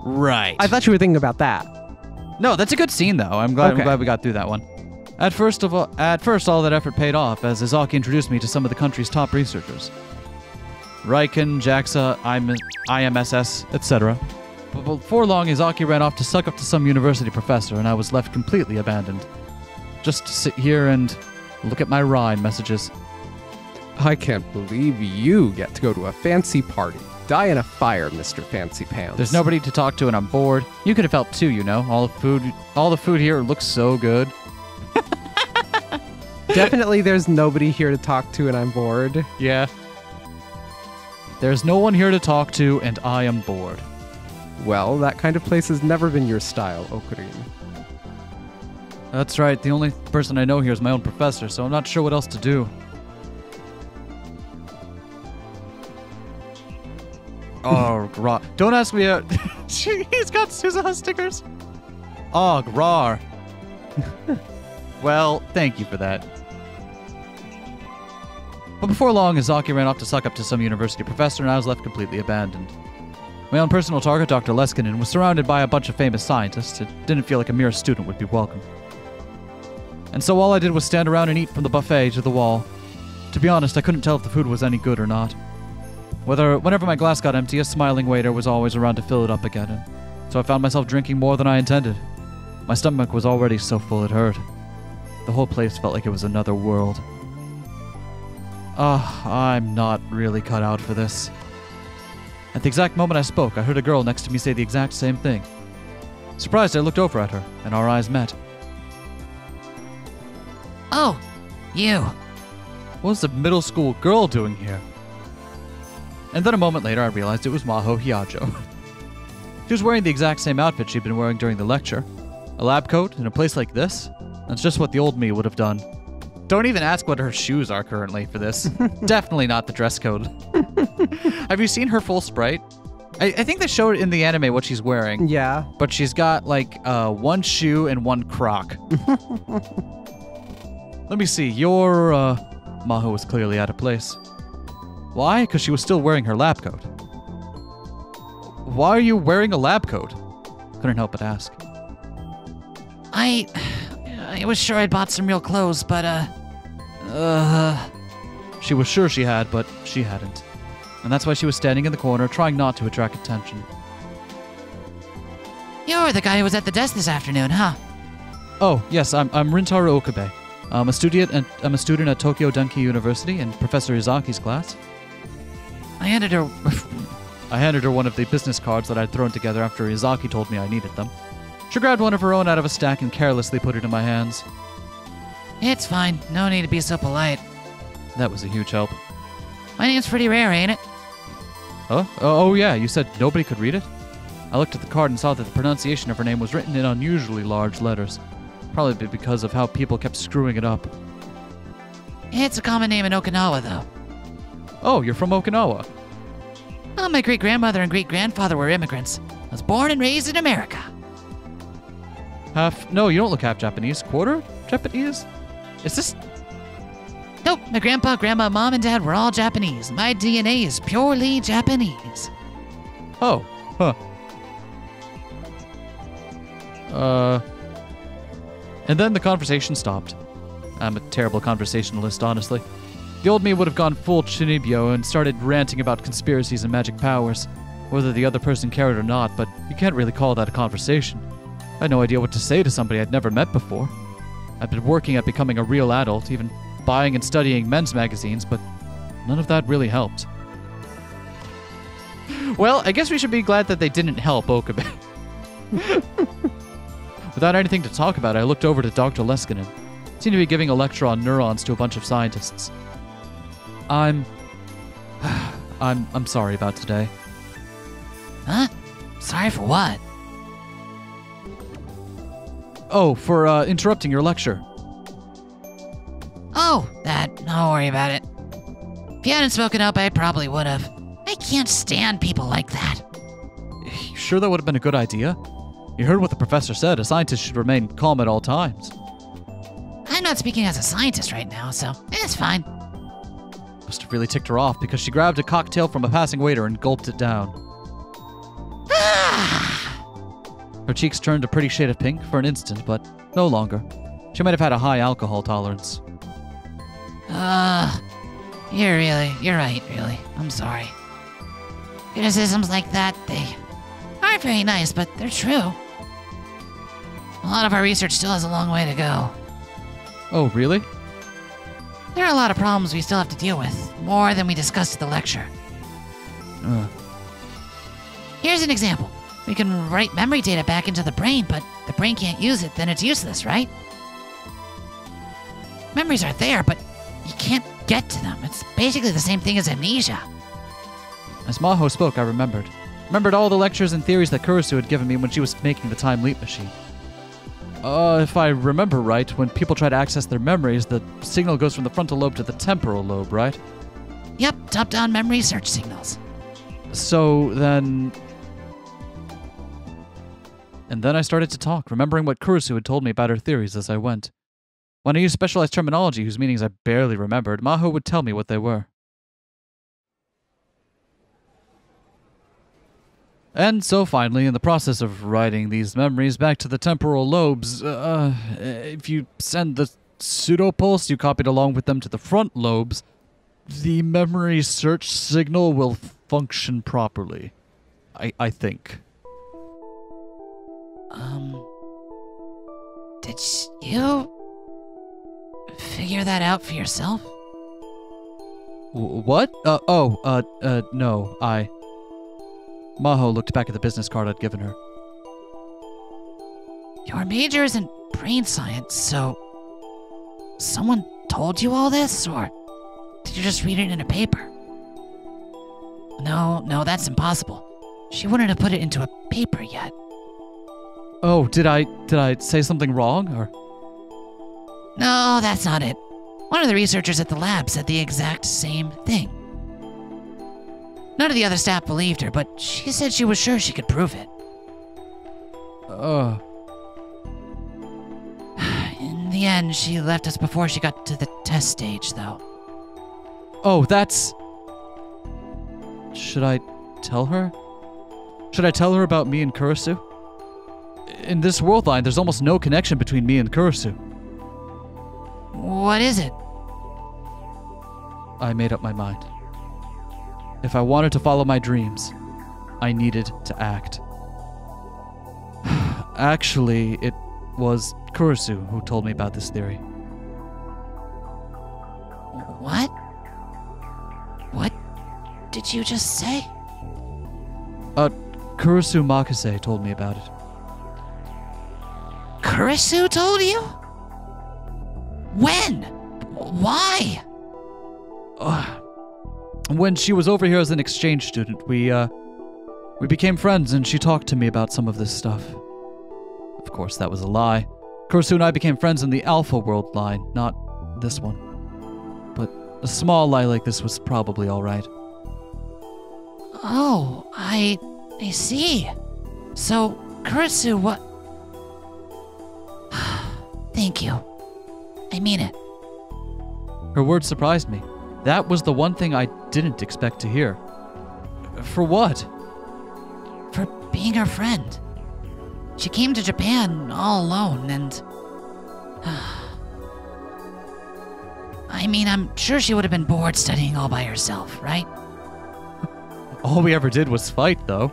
[SPEAKER 2] right.
[SPEAKER 1] I thought you were thinking about that.
[SPEAKER 2] No, that's a good scene, though. I'm glad
[SPEAKER 1] Okay.
[SPEAKER 2] we got through that one. At first, all that effort paid off, as Izaki introduced me to some of the country's top researchers. Riken, JAXA, IMSS, etc. But before long, Izaki ran off to suck up to some university professor, and I was left completely abandoned. Just to sit here and look at my Rhine messages.
[SPEAKER 4] I can't believe you get to go to a fancy party. Die in a fire, Mr. Fancy Pants.
[SPEAKER 2] There's nobody to talk to, and I'm bored. You could have helped too, you know. All the food here looks so good.
[SPEAKER 1] Definitely there's nobody here to talk to and I'm bored.
[SPEAKER 2] Yeah. There's no one here to talk to, and I am bored.
[SPEAKER 4] Well, that kind of place has never been your style, Okurin.
[SPEAKER 2] That's right. The only person I know here is my own professor, so I'm not sure what else to do. Oh, Grar. Don't ask me out. He's got Suzuha stickers. Oh, Grar. Well, thank you for that. But before long, Izaki ran off to suck up to some university professor, and I was left completely abandoned. My own personal target, Dr. Leskinen, was surrounded by a bunch of famous scientists. It didn't feel like a mere student would be welcome. And so all I did was stand around and eat from the buffet to the wall. To be honest, I couldn't tell if the food was any good or not. Whenever my glass got empty, a smiling waiter was always around to fill it up again, and so I found myself drinking more than I intended. My stomach was already so full it hurt. The whole place felt like it was another world. I'm not really cut out for this. At the exact moment I spoke, I heard a girl next to me say the exact same thing. Surprised, I looked over at her, and our eyes met.
[SPEAKER 3] Oh, you.
[SPEAKER 2] What was the middle school girl doing here? And then a moment later, I realized it was Maho Hyajo. She was wearing the exact same outfit she'd been wearing during the lecture. A lab coat in a place like this? That's just what the old me would have done. Don't even ask what her shoes are currently for this. Definitely not the dress code. Have you seen her full sprite? I think they showed in the anime what she's wearing.
[SPEAKER 1] Yeah.
[SPEAKER 2] But she's got like one shoe and one croc. Let me see. Your Maho was clearly out of place. Why? Because she was still wearing her lab coat. Why are you wearing a lab coat? Couldn't help but ask.
[SPEAKER 3] I was sure I'd bought some real clothes, but,
[SPEAKER 2] She was sure she had, but she hadn't. And that's why she was standing in the corner, trying not to attract attention.
[SPEAKER 3] You're the guy who was at the desk this afternoon, huh?
[SPEAKER 2] Oh, yes, I'm Rintaro Okabe. I'm a student at Tokyo Denki University in Professor Izaki's class. I handed her one of the business cards that I'd thrown together after Izaki told me I needed them. She grabbed one of her own out of a stack and carelessly put it in my hands.
[SPEAKER 3] It's fine. No need to be so polite.
[SPEAKER 2] That was a huge help.
[SPEAKER 3] My name's pretty rare, ain't it?
[SPEAKER 2] Huh? Oh yeah, you said nobody could read it? I looked at the card and saw that the pronunciation of her name was written in unusually large letters. Probably because of how people kept screwing it up.
[SPEAKER 3] It's a common name in Okinawa, though.
[SPEAKER 2] Oh, you're from Okinawa.
[SPEAKER 3] Oh, my great-grandmother and great-grandfather were immigrants. I was born and raised in America.
[SPEAKER 2] No, you don't look half Japanese. Quarter Japanese? Is this...
[SPEAKER 3] Nope, my grandpa, grandma, mom, and dad were all Japanese. My DNA is purely Japanese.
[SPEAKER 2] Oh, huh. And then the conversation stopped. I'm a terrible conversationalist, honestly. The old me would have gone full Chinibyo and started ranting about conspiracies and magic powers, whether the other person cared or not, but you can't really call that a conversation. I had no idea what to say to somebody I'd never met before. I'd been working at becoming a real adult, even buying and studying men's magazines, but none of that really helped. Well, I guess we should be glad that they didn't help Okabe. Without anything to talk about, I looked over to Dr. Leskinen. He seemed to be giving a lecture on neurons to a bunch of scientists. I'm sorry about today.
[SPEAKER 3] Huh? Sorry for what?
[SPEAKER 2] Oh, for interrupting your lecture.
[SPEAKER 3] Oh, that. Don't worry about it. If you hadn't spoken up, I probably would have. I can't stand people like that.
[SPEAKER 2] You sure that would have been a good idea? You heard what the professor said. A scientist should remain calm at all times.
[SPEAKER 3] I'm not speaking as a scientist right now, so it's fine.
[SPEAKER 2] Must have really ticked her off because she grabbed a cocktail from a passing waiter and gulped it down. Her cheeks turned a pretty shade of pink for an instant, but no longer. She might have had a high alcohol tolerance.
[SPEAKER 3] You're right, really. I'm sorry. Criticisms like that, they aren't very nice, but they're true. A lot of our research still has a long way to go.
[SPEAKER 2] Oh, really?
[SPEAKER 3] There are a lot of problems we still have to deal with, more than we discussed at the lecture. Here's an example. We can write memory data back into the brain, but the brain can't use it, then it's useless, right? Memories are there, but you can't get to them. It's basically the same thing as amnesia.
[SPEAKER 2] As Maho spoke, I remembered all the lectures and theories that Kurisu had given me when she was making the time leap machine. If I remember right, when people try to access their memories, the signal goes from the frontal lobe to the temporal lobe, right?
[SPEAKER 3] Yep, top-down memory search signals.
[SPEAKER 2] So then... And then I started to talk, remembering what Kurisu had told me about her theories as I went. When I used specialized terminology whose meanings I barely remembered, Maho would tell me what they were. And so finally, in the process of writing these memories back to the temporal lobes, if you send the pseudopulse you copied along with them to the front lobes, the memory search signal will function properly. I think.
[SPEAKER 3] Did you figure that out for yourself?
[SPEAKER 2] What? No, Maho looked back at the business card I'd given her.
[SPEAKER 3] Your major is in brain science, so someone told you all this, or did you just read it in a paper? No, that's impossible. She wouldn't have put it into a paper yet.
[SPEAKER 2] Oh, did I say something wrong, or?
[SPEAKER 3] No, that's not it. One of the researchers at the lab said the exact same thing. None of the other staff believed her, but she said she was sure she could prove it. In the end, she left us before she got to the test stage, though.
[SPEAKER 2] Oh, that's... Should I tell her? Should I tell her about me and Kurisu? In this world line, there's almost no connection between me and Kurisu.
[SPEAKER 3] What is it?
[SPEAKER 2] I made up my mind. If I wanted to follow my dreams, I needed to act. Actually, it was Kurisu who told me about this theory.
[SPEAKER 3] What? What did you just say?
[SPEAKER 2] Kurisu Makise told me about it.
[SPEAKER 3] Kurisu told you? When? Why?
[SPEAKER 2] When she was over here as an exchange student, we became friends and she talked to me about some of this stuff. Of course, that was a lie. Kurisu and I became friends in the Alpha world line, not this one. But a small lie like this was probably alright.
[SPEAKER 3] Oh, I see. So, Kurisu, what? Thank you. I mean it.
[SPEAKER 2] Her words surprised me. That was the one thing I didn't expect to hear. For what?
[SPEAKER 3] For being her friend. She came to Japan all alone and... I mean, I'm sure she would have been bored studying all by herself, right?
[SPEAKER 2] All we ever did was fight, though.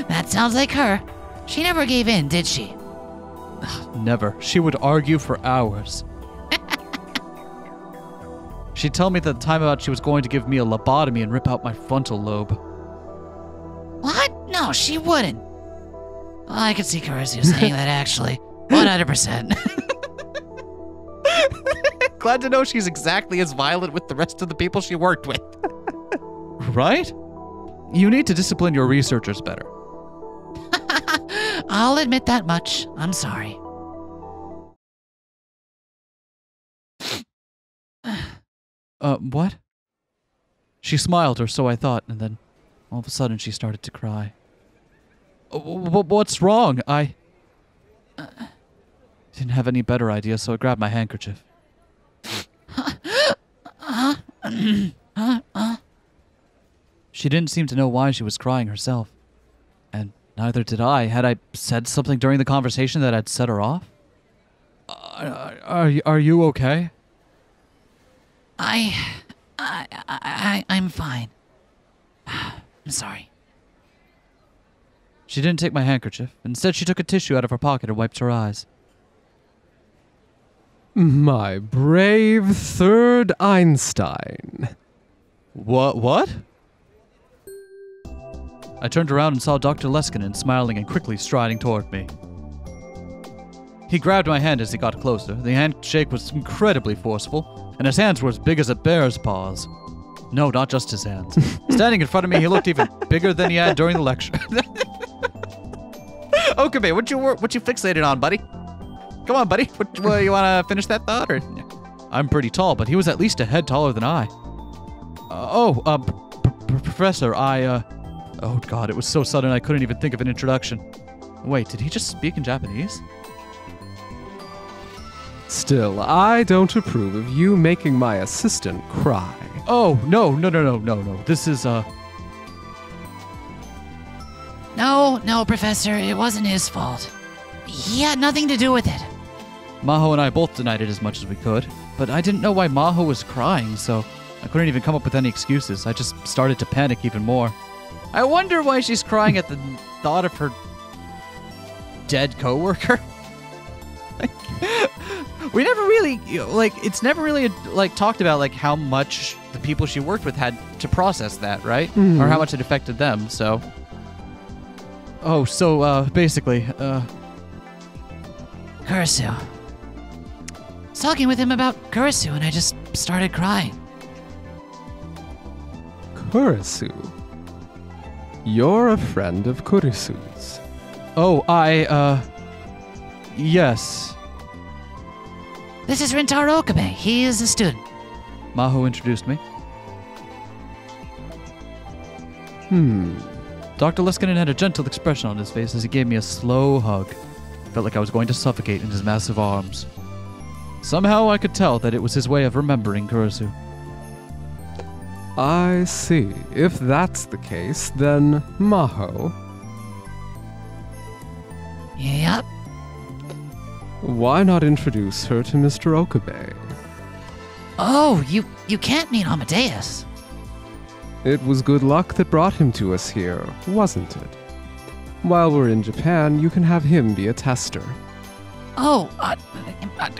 [SPEAKER 3] That sounds like her. She never gave in, did she?
[SPEAKER 2] Never. She would argue for hours. She'd tell me at the time about she was going to give me a lobotomy and rip out my frontal lobe.
[SPEAKER 3] What? No, she wouldn't. I could see Kurisu saying that, actually. 100%.
[SPEAKER 2] Glad to know she's exactly as violent with the rest of the people she worked with. Right? You need to discipline your researchers better.
[SPEAKER 3] I'll admit that much. I'm sorry.
[SPEAKER 2] What? She smiled, or so I thought, and then all of a sudden she started to cry. What's wrong? I didn't have any better idea, so I grabbed my handkerchief. She didn't seem to know why she was crying herself. And neither did I. Had I said something during the conversation that had set her off? Are you okay?
[SPEAKER 3] I'm fine. I'm sorry.
[SPEAKER 2] She didn't take my handkerchief. Instead, she took a tissue out of her pocket and wiped her eyes.
[SPEAKER 4] My brave third Einstein.
[SPEAKER 2] What? I turned around and saw Dr. Leskinen smiling and quickly striding toward me. He grabbed my hand as he got closer. The handshake was incredibly forceful, and his hands were as big as a bear's paws. No, not just his hands. Standing in front of me, he looked even bigger than he had during the lecture. Okabe, what you fixated on, buddy? Come on, buddy. You want to finish that thought? Or? I'm pretty tall, but he was at least a head taller than I. Professor, oh God, it was so sudden I couldn't even think of an introduction. Wait, did he just speak in Japanese?
[SPEAKER 4] Still, I don't approve of you making my assistant cry.
[SPEAKER 2] Oh, no. This is,
[SPEAKER 3] No, Professor, it wasn't his fault. He had nothing to do with it.
[SPEAKER 2] Maho and I both denied it as much as we could, but I didn't know why Maho was crying, so I couldn't even come up with any excuses. I just started to panic even more. I wonder why she's crying at the thought of her dead coworker. We never really, it's never really, talked about, how much the people she worked with had to process that, right?
[SPEAKER 1] Mm-hmm.
[SPEAKER 2] Or how much it affected them, so. Oh, so, basically,
[SPEAKER 3] Kurisu. I was talking with him about Kurisu, and I just started crying.
[SPEAKER 4] Kurisu? You're a friend of Kurisu's.
[SPEAKER 2] Oh, yes.
[SPEAKER 3] This is Rintaro Okabe. He is a student.
[SPEAKER 2] Maho introduced me. Dr. Leskinen had a gentle expression on his face as he gave me a slow hug. Felt like I was going to suffocate in his massive arms. Somehow I could tell that it was his way of remembering Kurisu.
[SPEAKER 4] I see. If that's the case, then Maho.
[SPEAKER 3] Yep.
[SPEAKER 4] Why not introduce her to Mr. Okabe?
[SPEAKER 3] Oh, you can't meet Amadeus.
[SPEAKER 4] It was good luck that brought him to us here, wasn't it? While we're in Japan, you can have him be a tester.
[SPEAKER 3] Oh,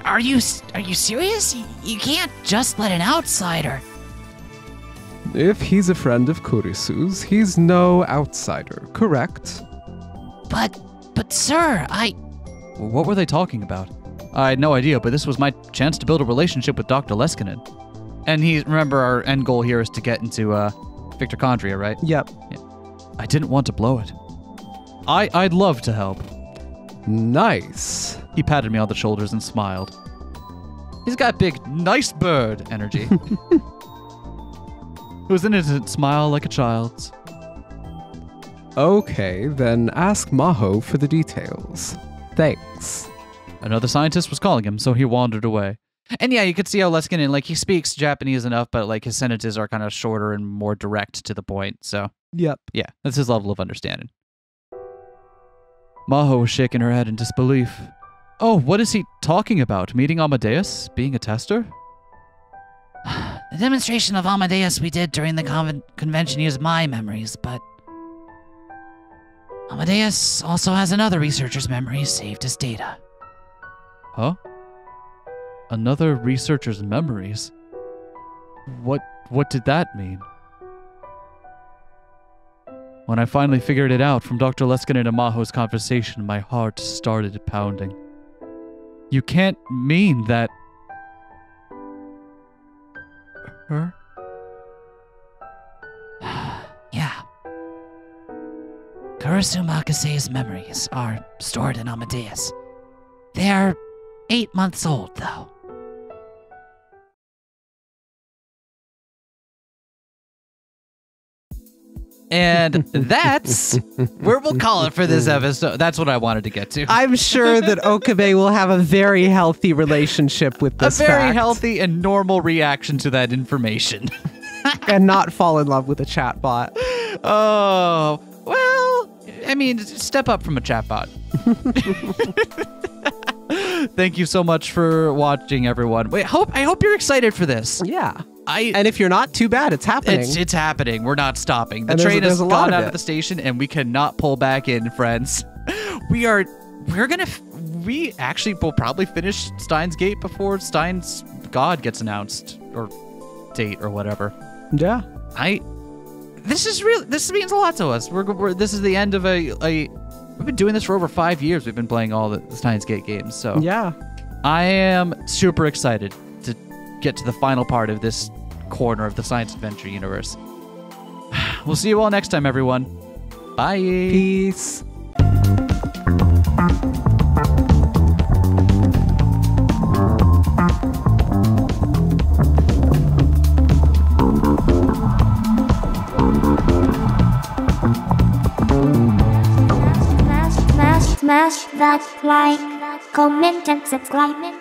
[SPEAKER 3] are you serious? You can't just let an outsider.
[SPEAKER 4] If he's a friend of Kurisu's, he's no outsider, correct?
[SPEAKER 3] But sir,
[SPEAKER 2] What were they talking about? I had no idea, but this was my chance to build a relationship with Dr. Leskinen. And remember, our end goal here is to get into, Victorchondria, right?
[SPEAKER 1] Yep.
[SPEAKER 2] Yeah. I didn't want to blow it. I'd love to help.
[SPEAKER 4] Nice.
[SPEAKER 2] He patted me on the shoulders and smiled. He's got big, nice bird energy. It was an innocent smile like a child's.
[SPEAKER 4] Okay, then ask Maho for the details. Thanks.
[SPEAKER 2] Another scientist was calling him, so he wandered away. And yeah, you could see how Leskinen, he speaks Japanese enough, but, his sentences are kind of shorter and more direct to the point, so.
[SPEAKER 1] Yep.
[SPEAKER 2] Yeah, that's his level of understanding. Maho was shaking her head in disbelief. Oh, what is he talking about? Meeting Amadeus? Being a tester?
[SPEAKER 3] the demonstration of Amadeus we did during the convention used my memories, but Amadeus also has another researcher's memories saved as data.
[SPEAKER 2] Huh? Another researcher's memories? What did that mean? When I finally figured it out from Dr. Leskinen and Maho's conversation, my heart started pounding. You can't mean that... Her?
[SPEAKER 3] Yeah. Kurisu Makise's memories are stored in Amadeus. They are 8 months old, though.
[SPEAKER 2] And that's where we'll call it for this episode. That's what I wanted to get to.
[SPEAKER 1] I'm sure that Okabe will have a very healthy relationship with this
[SPEAKER 2] A very
[SPEAKER 1] fact
[SPEAKER 2] healthy and normal reaction to that information.
[SPEAKER 1] and not fall in love with a chatbot.
[SPEAKER 2] Oh, well, I mean, step up from a chatbot. Thank you so much for watching, everyone. I hope you're excited for this.
[SPEAKER 1] Yeah. And if you're not, too bad. It's happening.
[SPEAKER 2] It's happening. We're not stopping. The
[SPEAKER 1] And
[SPEAKER 2] train
[SPEAKER 1] there's
[SPEAKER 2] has
[SPEAKER 1] a lot
[SPEAKER 2] gone
[SPEAKER 1] of
[SPEAKER 2] out
[SPEAKER 1] it.
[SPEAKER 2] of the station, and we cannot pull back in, friends. We actually will probably finish Steins Gate before Steins God gets announced, or date, or whatever.
[SPEAKER 1] Yeah.
[SPEAKER 2] This means a lot to us. This is the end of we've been doing this for over 5 years. We've been playing all the Steins Gate games, so
[SPEAKER 1] Yeah.
[SPEAKER 2] I am super excited to get to the final part of this corner of the science adventure universe. We'll see you all next time, everyone. Bye.
[SPEAKER 1] Peace.
[SPEAKER 5] Smash that like, comment and subscribe.